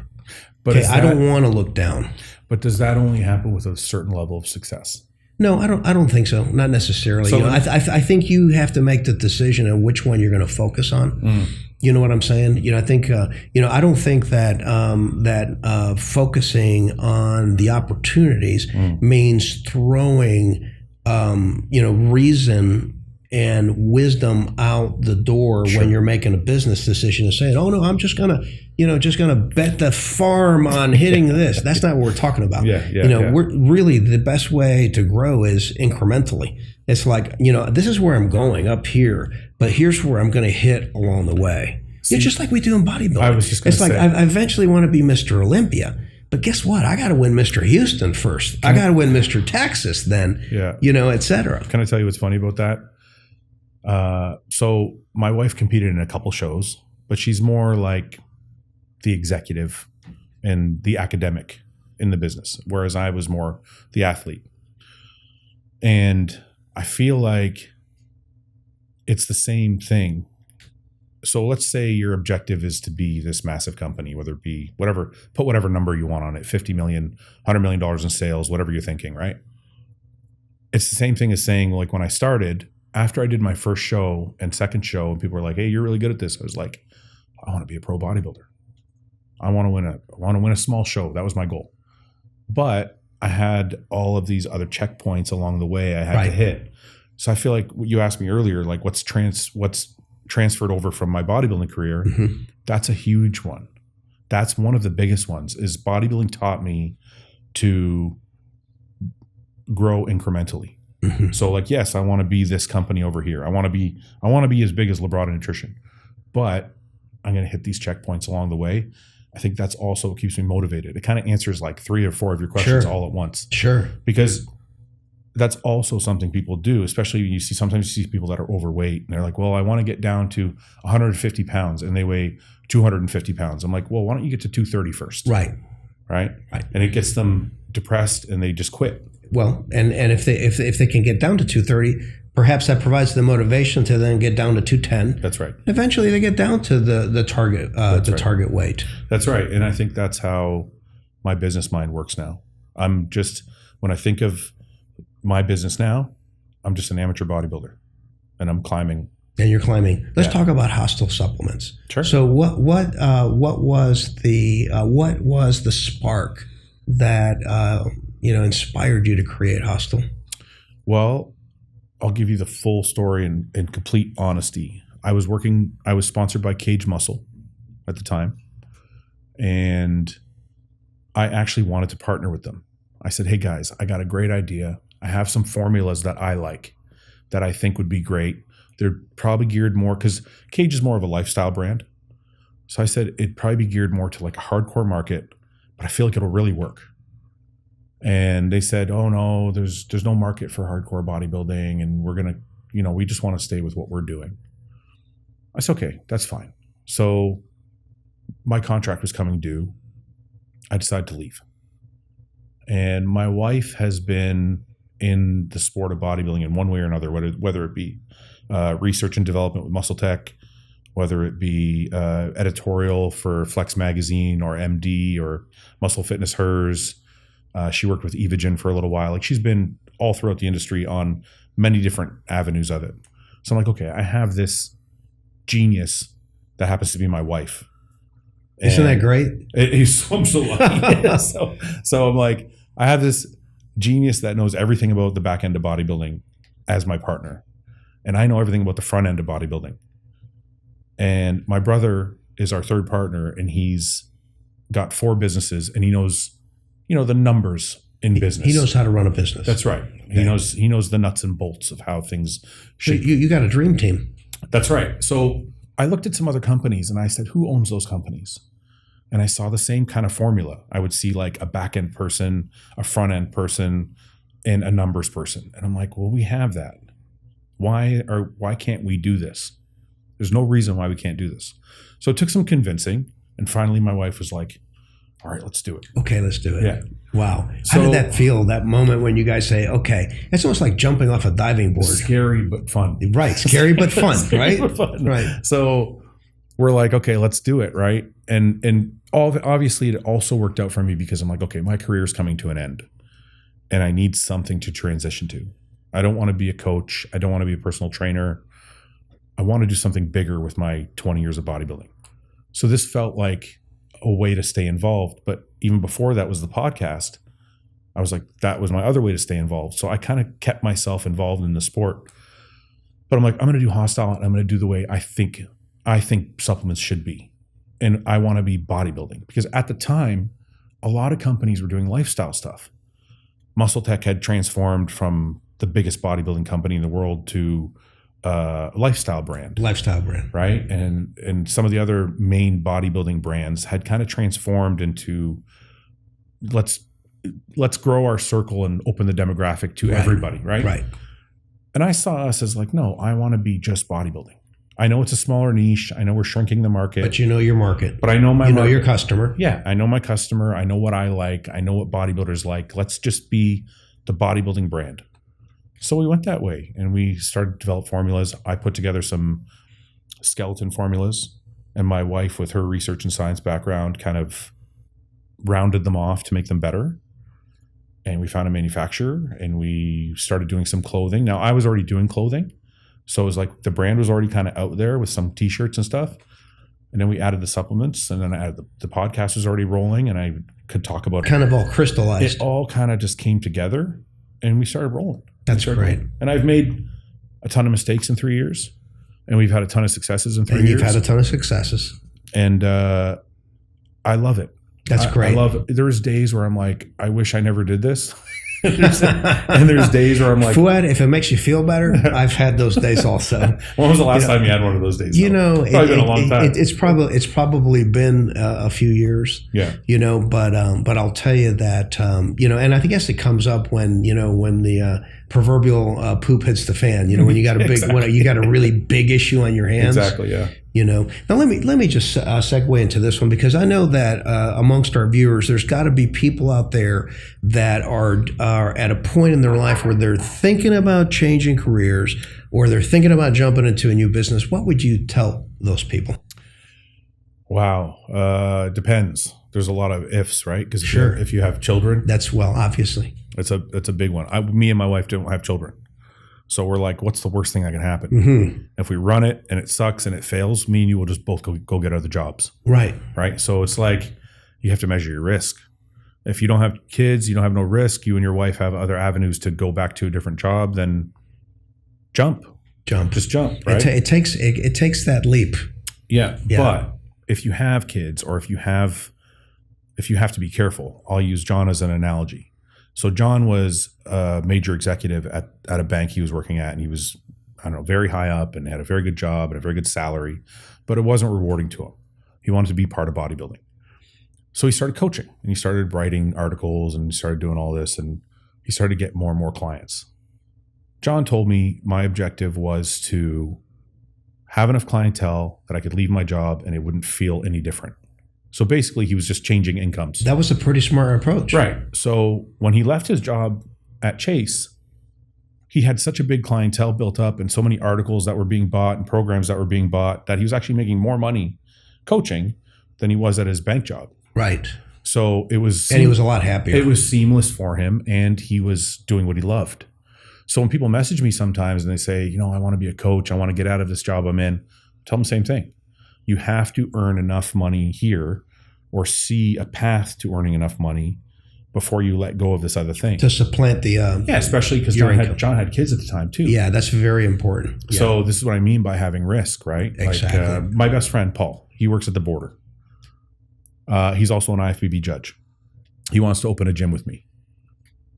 But I don't want to look down. But does that only happen with a certain level of success? No, I don't think so. Not necessarily. So I think you have to make the decision of which one you're going to focus on. You know what I'm saying? I think I don't think that focusing on the opportunities means throwing reason and wisdom out the door when you're making a business decision and saying, "Oh no, I'm just gonna bet the farm on hitting this." That's not what we're talking about. We're really, the best way to grow is incrementally. It's like, this is where I'm going up here, but here's where I'm going to hit along the way. It's just like we do in bodybuilding. I was just going to say, I eventually want to be Mr. Olympia. But guess what? I got to win Mr. Houston first. I got to win Mr. Texas then, et cetera. Can I tell you what's funny about that? So my wife competed in a couple shows, but she's more like the executive and the academic in the business, whereas I was more the athlete. And I feel like it's the same thing. So let's say your objective is to be this massive company, whether it be whatever, put whatever number you want on it, 50 million, $100 million in sales, whatever you're thinking, right? It's the same thing as saying, like, when I started, after I did my first show and second show, and people were like, "Hey, you're really good at this." I was like, I want to be a pro bodybuilder. I want to win a small show. That was my goal. But I had all of these other checkpoints along the way I had to hit. So I feel like you asked me earlier, like what's transferred over from my bodybuilding career. That's a huge one. That's one of the biggest ones. Is bodybuilding taught me to grow incrementally. So like, yes, I want to be this company over here. I want to be as big as Labrada Nutrition, but I'm going to hit these checkpoints along the way. I think that's also what keeps me motivated. It kind of answers like 3 or 4 of your questions all at once. Sure. Because that's also something people do, especially sometimes you see people that are overweight and they're like, "Well, I want to get down to 150 pounds," and they weigh 250 pounds. I'm like, "Well, why don't you get to 230 first?" Right. And it gets them depressed and they just quit. Well, and if they can get down to 230, perhaps that provides the motivation to then get down to 210. That's right. Eventually they get down to the target target weight. That's right. And I think that's how my business mind works now. When I think of my business now, I'm just an amateur bodybuilder and I'm climbing. And you're climbing. Let's talk about Hosstile Supplements. Sure. So what was the spark that inspired you to create Hosstile? Well, I'll give you the full story in complete honesty. I was sponsored by Cage Muscle at the time, and I actually wanted to partner with them. I said, "Hey guys, I got a great idea. I have some formulas that I like, that I think would be great. They're probably geared more," because Cage is more of a lifestyle brand. So I said it'd probably be geared more to like a hardcore market, but I feel like it'll really work. And they said, "Oh no, there's no market for hardcore bodybuilding, and we're gonna, we just want to stay with what we're doing." I said, "Okay, that's fine." So my contract was coming due. I decided to leave. And my wife has been in the sport of bodybuilding in one way or another, whether it be research and development with Muscle Tech, whether it be editorial for Flex Magazine or MD or Muscle Fitness Hers. She worked with Evogen for a little while. Like, she's been all throughout the industry on many different avenues of it. So I'm like, okay, I have this genius that happens to be my wife. Isn't that great? I'm so lucky. So I'm like, I have this genius that knows everything about the back end of bodybuilding as my partner. And I know everything about the front end of bodybuilding. And my brother is our third partner, and he's got 4 businesses, and he knows, the numbers in business. He knows how to run a business. That's right. Okay. He knows the nuts and bolts of how things shape. You got a dream team. That's right. So I looked at some other companies and I said, who owns those companies? And I saw the same kind of formula. I would see like a back end person, a front end person, and a numbers person. And I'm like, well, we have that. Why can't we do this? There's no reason why we can't do this. So it took some convincing. And finally my wife was like, all right, let's do it. Okay, let's do it. Yeah. Wow. How did that feel, that moment when you guys say, okay, it's almost like jumping off a diving board. Scary, but fun. Right. Scary, but fun, right? But fun. Right. So we're like, okay, let's do it. Right. And obviously it also worked out for me because I'm like, okay, my career is coming to an end and I need something to transition to. I don't want to be a coach. I don't want to be a personal trainer. I want to do something bigger with my 20 years of bodybuilding. So this felt like a way to stay involved. But even before that was the podcast, I was like, that was my other way to stay involved. So I kind of kept myself involved in the sport. But I'm like, I'm going to do Hosstile, and I'm going to do the way I think supplements should be. And I want to be bodybuilding. Because at the time, a lot of companies were doing lifestyle stuff. Muscle Tech had transformed from the biggest bodybuilding company in the world to a lifestyle brand. Right? And some of the other main bodybuilding brands had kind of transformed into let's grow our circle and open the demographic to everybody, right? Right. And I saw us as like, no, I want to be just bodybuilding. I know it's a smaller niche. I know we're shrinking the market. But you know your market. But I know my market. Your customer. Yeah, I know my customer. I know what I like. I know what bodybuilders like. Let's just be the bodybuilding brand. So we went that way and we started to develop formulas. I put together some skeleton formulas, and my wife, with her research and science background, kind of rounded them off to make them better. And we found a manufacturer and we started doing some clothing. Now, I was already doing clothing. So it was like the brand was already kind of out there with some t-shirts and stuff. And then we added the supplements, and then I added the podcast was already rolling, and I could talk about it. Kind of all crystallized. It all kind of just came together and we started rolling. That's great. And I've made a ton of mistakes in 3 years, and we've had a ton of successes in 3 years. And you've had a ton of successes. And I love it. That's great. I love it. There's days where I'm like, I wish I never did this. And there's days where I'm like, Fouad, if it makes you feel better, I've had those days also. When was the last time you had one of those days? It's probably been a long time. It's probably been a few years. Yeah. But I'll tell you that and I guess it comes up when the proverbial poop hits the fan. When you got a big Exactly. when you got a really big issue on your hands. Exactly. Yeah. Now let me just segue into this one, because I know that amongst our viewers, there's got to be people out there that are at a point in their life where they're thinking about changing careers, or they're thinking about jumping into a new business. What would you tell those people? Wow. Depends. There's a lot of ifs, right? Because if you have children, obviously it's a big one. Me and my wife don't have children. So we're like, what's the worst thing that can happen? Mm-hmm. If we run it and it sucks and it fails, me and you will just both go get other jobs. Right. Right. So it's like, you have to measure your risk. If you don't have kids, you don't have no risk. You and your wife have other avenues to go back to a different job, then jump. Just jump. Right. It takes that leap. Yeah. But if you have kids, or if you have to be careful, I'll use John as an analogy. So John was a major executive at a bank he was working at, and he was, very high up and had a very good job and a very good salary, but it wasn't rewarding to him. He wanted to be part of bodybuilding. So he started coaching, and he started writing articles, and he started doing all this, and he started to get more and more clients. John told me my objective was to have enough clientele that I could leave my job and it wouldn't feel any different. So basically, he was just changing incomes. That was a pretty smart approach. Right. So when he left his job at Chase, he had such a big clientele built up and so many articles that were being bought and programs that were being bought that he was actually making more money coaching than he was at his bank job. Right. So it was, and he was a lot happier. It was seamless for him, and he was doing what he loved. So when people message me sometimes and they say, you know, I want to be a coach, I want to get out of this job I'm in, tell them the same thing. You have to earn enough money here or see a path to earning enough money before you let go of this other thing. To supplant the especially because John had kids at the time too. Yeah, that's very important. Yeah. So this is what I mean by having risk, right? Exactly. Like my best friend, Paul, he works at the border. He's also an IFBB judge. He wants to open a gym with me.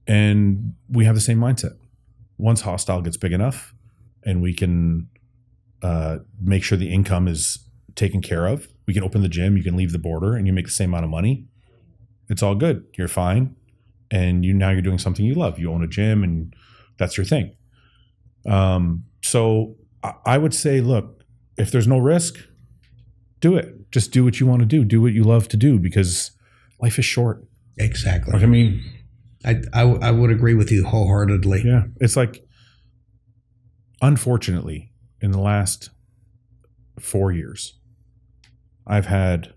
And we have the same mindset. Once Hosstile gets big enough and we can make sure the income is taken care of, we can open the gym, you can leave the border, and you make the same amount of money. It's all good. You're fine. And now you're doing something you love. You own a gym and that's your thing. So I would say, look, if there's no risk, do it. Just do what you want to do. Do what you love to do, because life is short. Exactly. Like, I mean, I would agree with you wholeheartedly. Yeah. It's like, unfortunately, in the last 4 years, I've had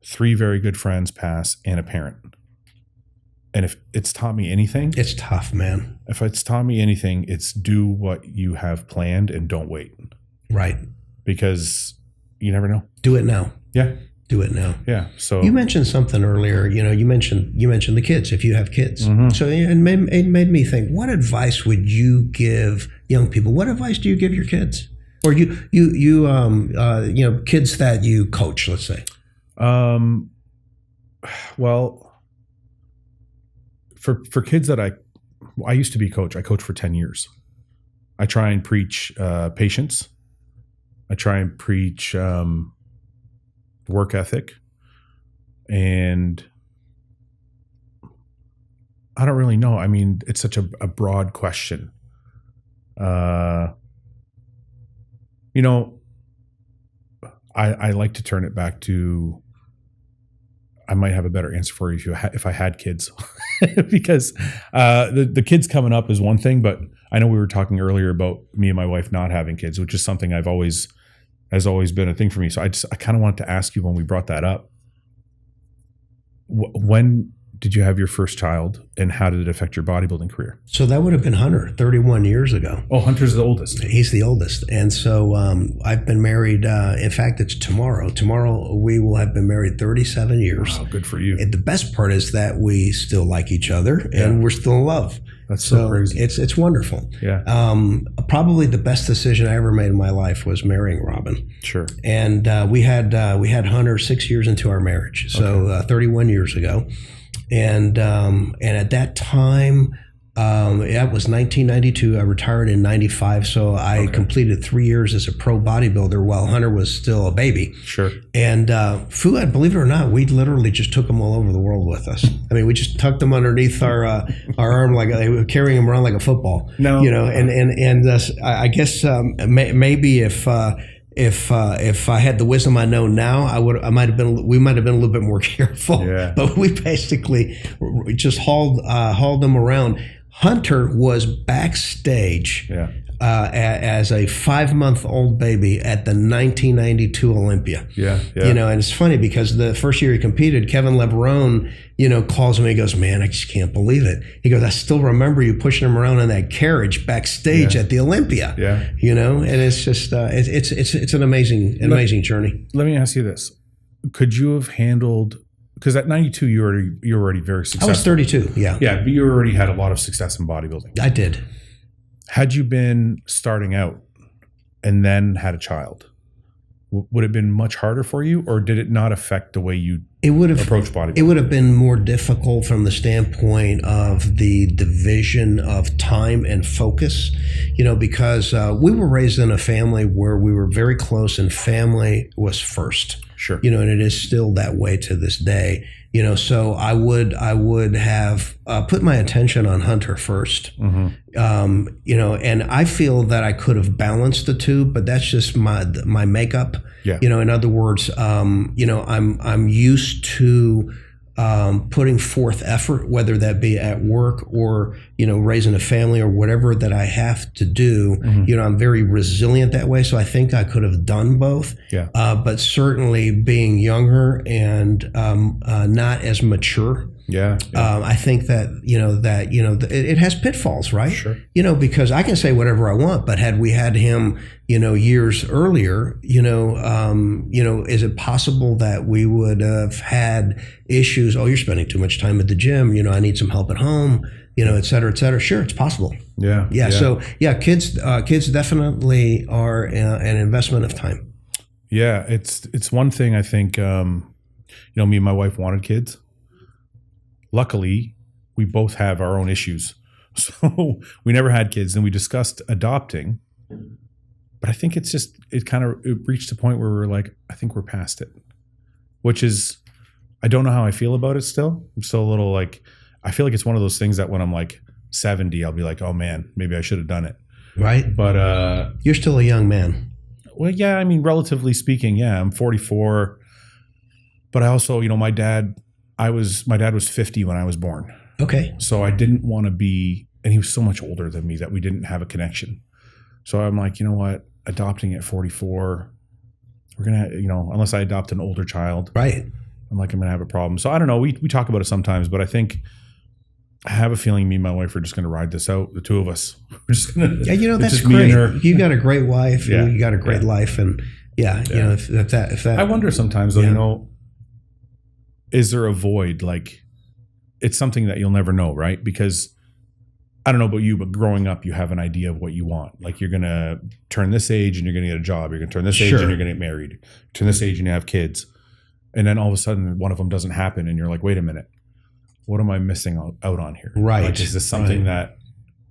3 very good friends pass and a parent. And if it's taught me anything, it's tough, man. If it's taught me anything, it's do what you have planned and don't wait. Right. Because you never know. Do it now. Yeah. Do it now. Yeah. So you mentioned something earlier. You know, you mentioned the kids. If you have kids, so it made me think. What advice would you give young people? What advice do you give your kids, or you know, kids that you coach? Let's say. Well, for kids that I used to be a coach. I coached for 10 years. I try and preach patience. I try and preach work ethic, and I don't really know. I mean, it's such a broad question. You know, I like to turn it back to, I might have a better answer for you if I had kids, because the kids coming up is one thing, but I know we were talking earlier about me and my wife not having kids, which is something has always been a thing for me. So I kind of wanted to ask you, when we brought that up, when did you have your first child, and how did it affect your bodybuilding career? So that would have been Hunter 31 years ago. Oh, Hunter's the oldest. He's the oldest. And so I've been married. In fact, it's tomorrow. Tomorrow we will have been married 37 years. Wow, good for you. And the best part is that we still like each other and we're still in love. That's so crazy. It's wonderful. Yeah. Probably the best decision I ever made in my life was marrying Robin. Sure. And we had Hunter 6 years into our marriage. So 31 years ago. And at that time, that was 1992. I retired in 95. So I completed 3 years as a pro bodybuilder while Hunter was still a baby. Sure. And Fouad, believe it or not, we literally just took him all over the world with us. I mean, we just tucked him underneath our arm, like they were carrying him around like a football. No. You know, and I guess maybe if I had the wisdom I know now, we might have been a little bit more careful. Yeah. But we basically just hauled them around. Hunter was backstage as a 5-month-old baby at the 1992 Olympia. Yeah. You know, and it's funny because the first year he competed, Kevin Lebrone, calls me. He goes, "Man, I just can't believe it." He goes, "I still remember you pushing him around in that carriage backstage at the Olympia." Yeah. You know, and it's just it's an amazing journey. Let me ask you this: could you have handled? Because at 92, you're already very successful. I was 32. Yeah. Yeah, but you already had a lot of success in bodybuilding. I did. Had you been starting out and then had a child, would it have been much harder for you, or did it not affect the way you approach bodybuilding? It would have been more difficult from the standpoint of the division of time and focus, because we were raised in a family where we were very close and family was first. Sure. And it is still that way to this day. So I would have put my attention on Hunter first. Mm-hmm. And I feel that I could have balanced the two, but that's just my makeup. Yeah. In other words, I'm used to putting forth effort, whether that be at work or, raising a family or whatever that I have to do. I'm very resilient that way. So I think I could have done both. Yeah. But certainly being younger and not as mature. Yeah. I think that it has pitfalls, right? Sure. Because I can say whatever I want, but had we had him, years earlier, is it possible that we would have had issues? Oh, you're spending too much time at the gym. I need some help at home. Et cetera, et cetera. Sure, it's possible. Yeah. Yeah. So kids definitely are an investment of time. Yeah, it's one thing I think. Me and my wife wanted kids. Luckily, we both have our own issues. So we never had kids. And we discussed adopting. But I think it reached a point where we're like, I think we're past it. Which is, I don't know how I feel about it still. I'm still a little like, I feel like it's one of those things that when I'm like 70, I'll be like, oh man, maybe I should have done it. Right. But you're still a young man. Well, yeah, I mean, relatively speaking, yeah, I'm 44. But I also, my dad was 50 when I was born. Okay. So I didn't want to be, and he was so much older than me that we didn't have a connection. So I'm like, you know what? Adopting at 44, we're going to, unless I adopt an older child. Right. I'm like, I'm going to have a problem. So I don't know. We talk about it sometimes, but I think I have a feeling me and my wife are just going to ride this out. The two of us. We're just going to. Yeah, that's great. You got a great wife. Yeah. You got a great life. And if that. I wonder sometimes, though, is there a void? Like, it's something that you'll never know, right? Because I don't know about you, but growing up, you have an idea of what you want. Like, you're going to turn this age and you're going to get a job. You're going to turn this age and you're going to get married. Turn this age and you have kids. And then all of a sudden, one of them doesn't happen. And you're like, wait a minute. What am I missing out on here? Right. Like, is this something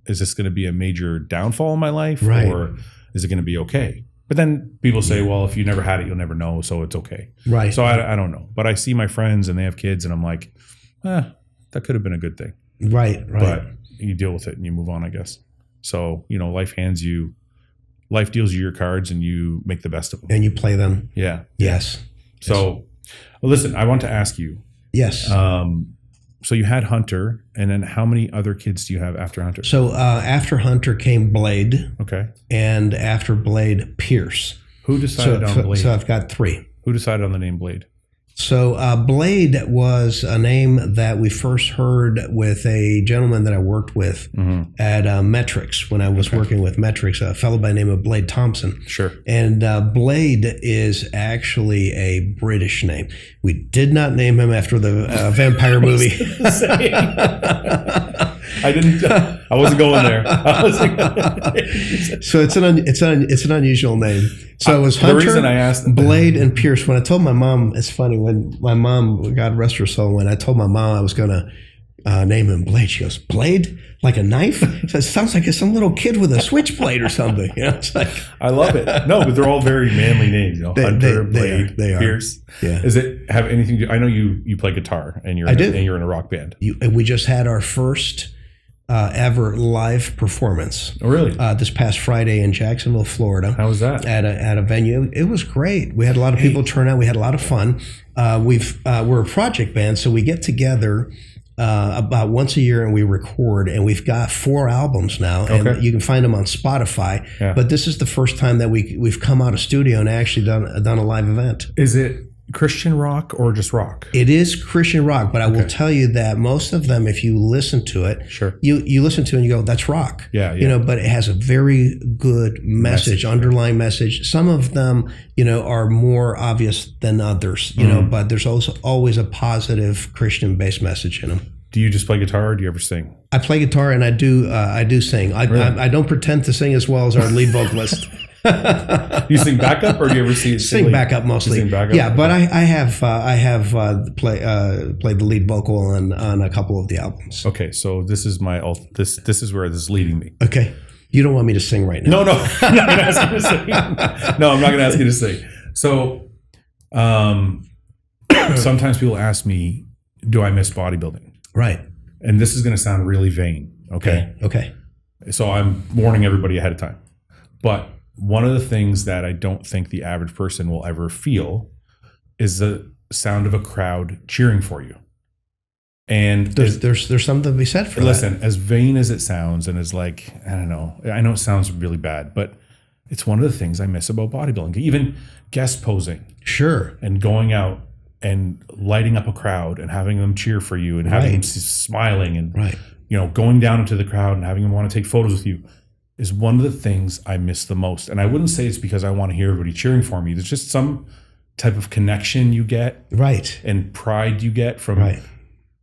is this going to be a major downfall in my life? Right. Or is it going to be okay? But then people say, well, if you never had it, you'll never know. So it's okay. Right. So I don't know. But I see my friends and they have kids and I'm like, that could have been a good thing. Right. But you deal with it and you move on, I guess. So, life deals you your cards and you make the best of them. And you play them. Yeah. Yes. So, listen, I want to ask you. Yes. So you had Hunter, and then how many other kids do you have after Hunter? So after Hunter came Blade. Okay. And after Blade, Pierce. Who decided on Blade? So I've got 3. Who decided on the name Blade? So Blade was a name that we first heard with a gentleman that I worked with at Metrics when I was working with Metrics, a fellow by the name of Blade Thompson. Sure. And Blade is actually a British name. We did not name him after the vampire movie. I wasn't going there. So it's an unusual name. So it was Hunter, the reason I asked Blade, and Pierce. When I told my mom, it's funny, when my mom, God rest her soul, when I told my mom I was going to name him Blade, she goes, Blade? Like a knife? So it sounds like it's some little kid with a switchblade or something. It's like, I love it. No, but they're all very manly names. Hunter, Blade, Pierce. Yeah. Does it have anything to? I know you play guitar and you're in a rock band. We just had our first ever live performance. Oh, really? This past Friday in Jacksonville, Florida. How was that? At a venue. It was great. We had a lot of people turn out. We had a lot of fun. We're a project band, so we get together about once a year and we record, and we've got 4 albums now, and you can find them on Spotify. Yeah. But this is the first time that we've come out of studio and actually done a live event. Is it Christian rock or just rock? It is Christian rock, but I will tell you that most of them, if you listen to it, you listen to it and you go, that's rock. Yeah. But it has a very good message, underlying message. Some of them, are more obvious than others, but there's also always a positive Christian-based message in them. Do you just play guitar or do you ever sing? I play guitar and I do sing. I don't pretend to sing as well as our lead vocalist. Do you sing backup or do you ever sing backup mostly? Sing backup? Yeah, but I have played the lead vocal on a couple of the albums. Okay, so this is this is where this is leading me. Okay, you don't want me to sing right now? No, I'm not going to ask you to sing. No, I'm not going to ask you to sing. So, sometimes people ask me, "Do I miss bodybuilding?" Right. And this is going to sound really vain. Okay. So I'm warning everybody ahead of time, but one of the things that I don't think the average person will ever feel is the sound of a crowd cheering for you. And there's something to be said for that. Listen, as vain as it sounds, and as like, I don't know, I know it sounds really bad, but it's one of the things I miss about bodybuilding. Even guest posing. Sure. And going out and lighting up a crowd and having them cheer for you and having them smiling and, going down into the crowd and having them want to take photos with you is one of the things I miss the most. And I wouldn't say it's because I want to hear everybody cheering for me. There's just some type of connection you get. Right. And pride you get from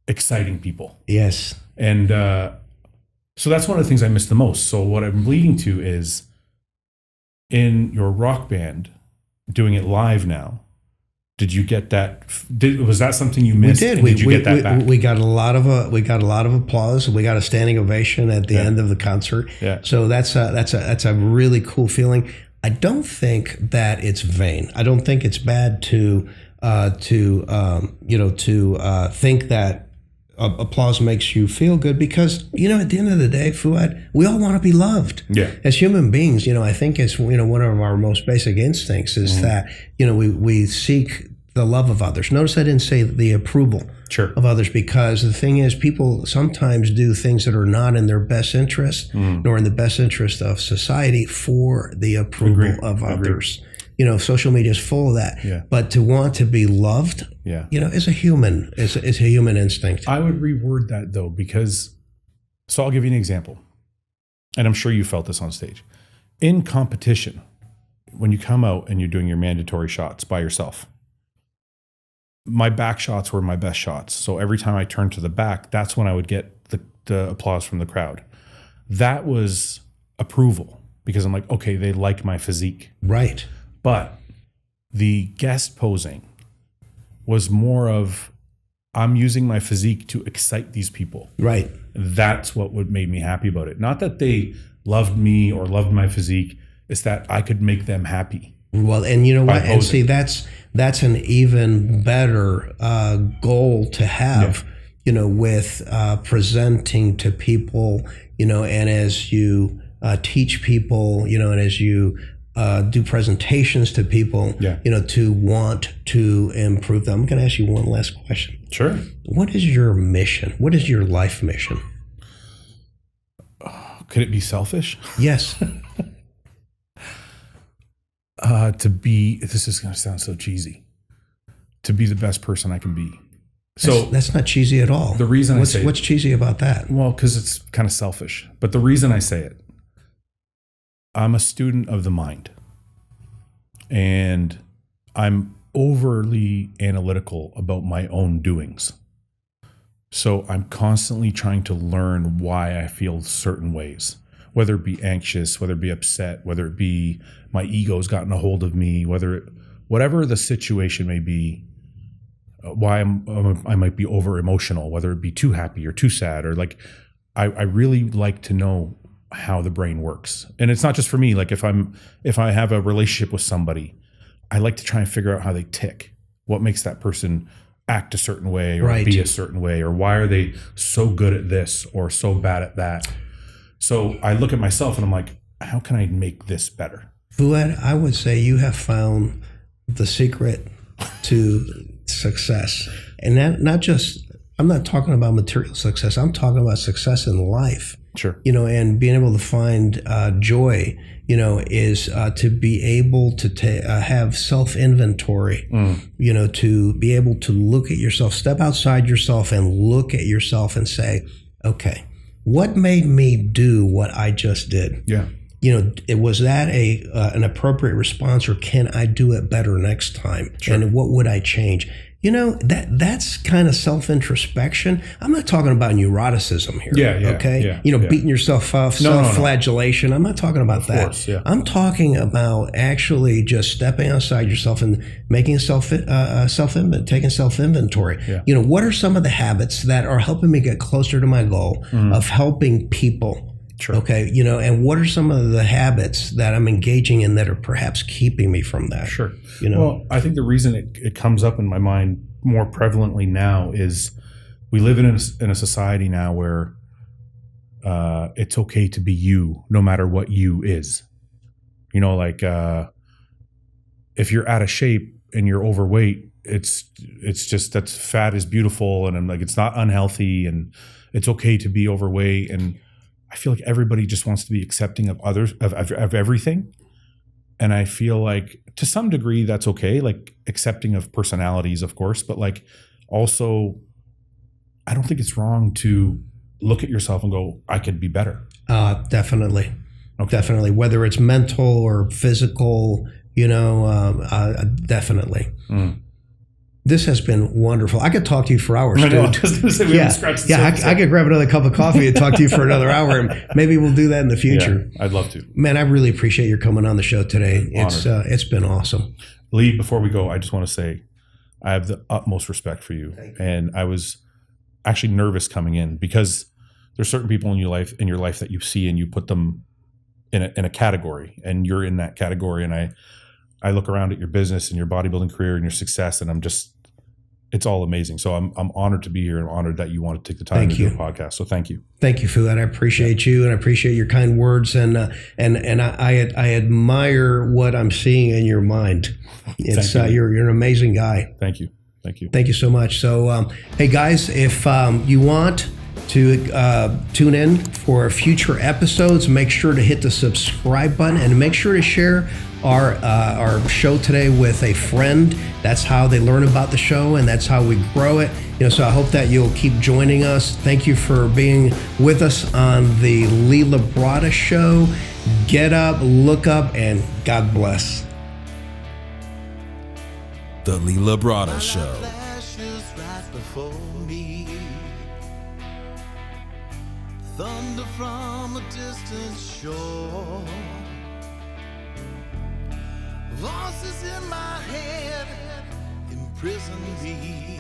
exciting people. Yes. And so that's one of the things I miss the most. So what I'm leading to is in your rock band, doing it live now, did you get that? Was that something you missed? We did. Did you get that back? We got a lot of applause. We got a standing ovation at the end of the concert. Yeah. So that's a really cool feeling. I don't think that it's vain. I don't think it's bad to think that applause makes you feel good, because at the end of the day, Fouad, we all want to be loved. Yeah. As human beings, I think it's one of our most basic instincts is that we seek the love of others. Notice I didn't say the approval of others, because the thing is, people sometimes do things that are not in their best interest, nor in the best interest of society, for the approval of others. Social media is full of that. Yeah. But to want to be loved, is a human instinct. I would reword that though, because, so I'll give you an example. And I'm sure you felt this on stage. In competition, when you come out and you're doing your mandatory shots by yourself, my back shots were my best shots. So every time I turned to the back, that's when I would get the applause from the crowd. That was approval, because I'm like, okay, they like my physique. Right. But the guest posing was more of, I'm using my physique to excite these people. Right. That's what made me happy about it. Not that they loved me or loved my physique. It's that I could make them happy. Well, and you know what? And see, that's an even better goal to have, with presenting to people, and as you teach people, and as you do presentations to people, to want to improve them. I'm going to ask you one last question. Sure. What is your mission? What is your life mission? Could it be selfish? Yes. This is going to sound so cheesy, to be the best person I can be. So that's not cheesy at all. The reason what's cheesy about that? Well, because it's kind of selfish. But the reason I say it, I'm a student of the mind, and I'm overly analytical about my own doings. So I'm constantly trying to learn why I feel certain ways, whether it be anxious, whether it be upset, whether it be my ego's gotten a hold of me, whatever the situation may be, why I might be over emotional, whether it be too happy or too sad, or like, I really like to know how the brain works. And it's not just for me. Like if I have a relationship with somebody, I like to try and figure out how they tick. What makes that person act a certain way or be a certain way, or why are they so good at this or so bad at that? So I look at myself and I'm like, how can I make this better? Fouad, I would say you have found the secret to success. And that not just, I'm not talking about material success. I'm talking about success in life. Sure. And being able to find joy, is to be able to have self-inventory, to be able to look at yourself, step outside yourself and look at yourself and say, okay, what made me do what I just did? Yeah. Was that an appropriate response, or can I do it better next time? Sure. And what would I change? That's kind of self-introspection. I'm not talking about neuroticism here. Yeah. Okay. Beating yourself up, self-flagellation. I'm not talking about that. Course, yeah. I'm talking about actually just stepping outside yourself and making taking self-inventory. Yeah. What are some of the habits that are helping me get closer to my goal of helping people? Sure. Okay. And what are some of the habits that I'm engaging in that are perhaps keeping me from that? Sure. Well, I think the reason it comes up in my mind more prevalently now is we live in a society now where it's okay to be you, no matter what you is. If you're out of shape, and you're overweight, it's just that's fat is beautiful, and I'm like, it's not unhealthy, and it's okay to be overweight. And I feel like everybody just wants to be accepting of others, of everything. And I feel like to some degree that's okay, like accepting of personalities, of course, but like also I don't think it's wrong to look at yourself and go, I could be better. Definitely. Okay. Definitely. Whether it's mental or physical, definitely. This has been wonderful. I could talk to you for hours. I know. Dude. I was going to say, we haven't scratched the surface. I could grab another cup of coffee and talk to you for another hour, and maybe we'll do that in the future. Yeah, I'd love to. Man, I really appreciate your coming on the show today. It's been awesome. Lee, before we go, I just want to say I have the utmost respect for you. And I was actually nervous coming in because there's certain people in your life that you see and you put them in a category, and you're in that category. And I look around at your business and your bodybuilding career and your success, and it's all amazing. So I'm honored to be here and honored that you want to take the time to do a podcast. So thank you. Thank you for that. I appreciate you, and I appreciate your kind words, and I admire what I'm seeing in your mind. It's you're an amazing guy. Thank you. Thank you so much. So hey guys, if you want to tune in for future episodes, make sure to hit the subscribe button and make sure to share our show today with a friend. That's how they learn about the show, and that's how we grow it. So I hope that you'll keep joining us. Thank you for being with us on the Lee Labrada Show. Get up, look up, and God bless. The Lee Labrada Show. Thunder from a distant shore. Voices in my head imprison me.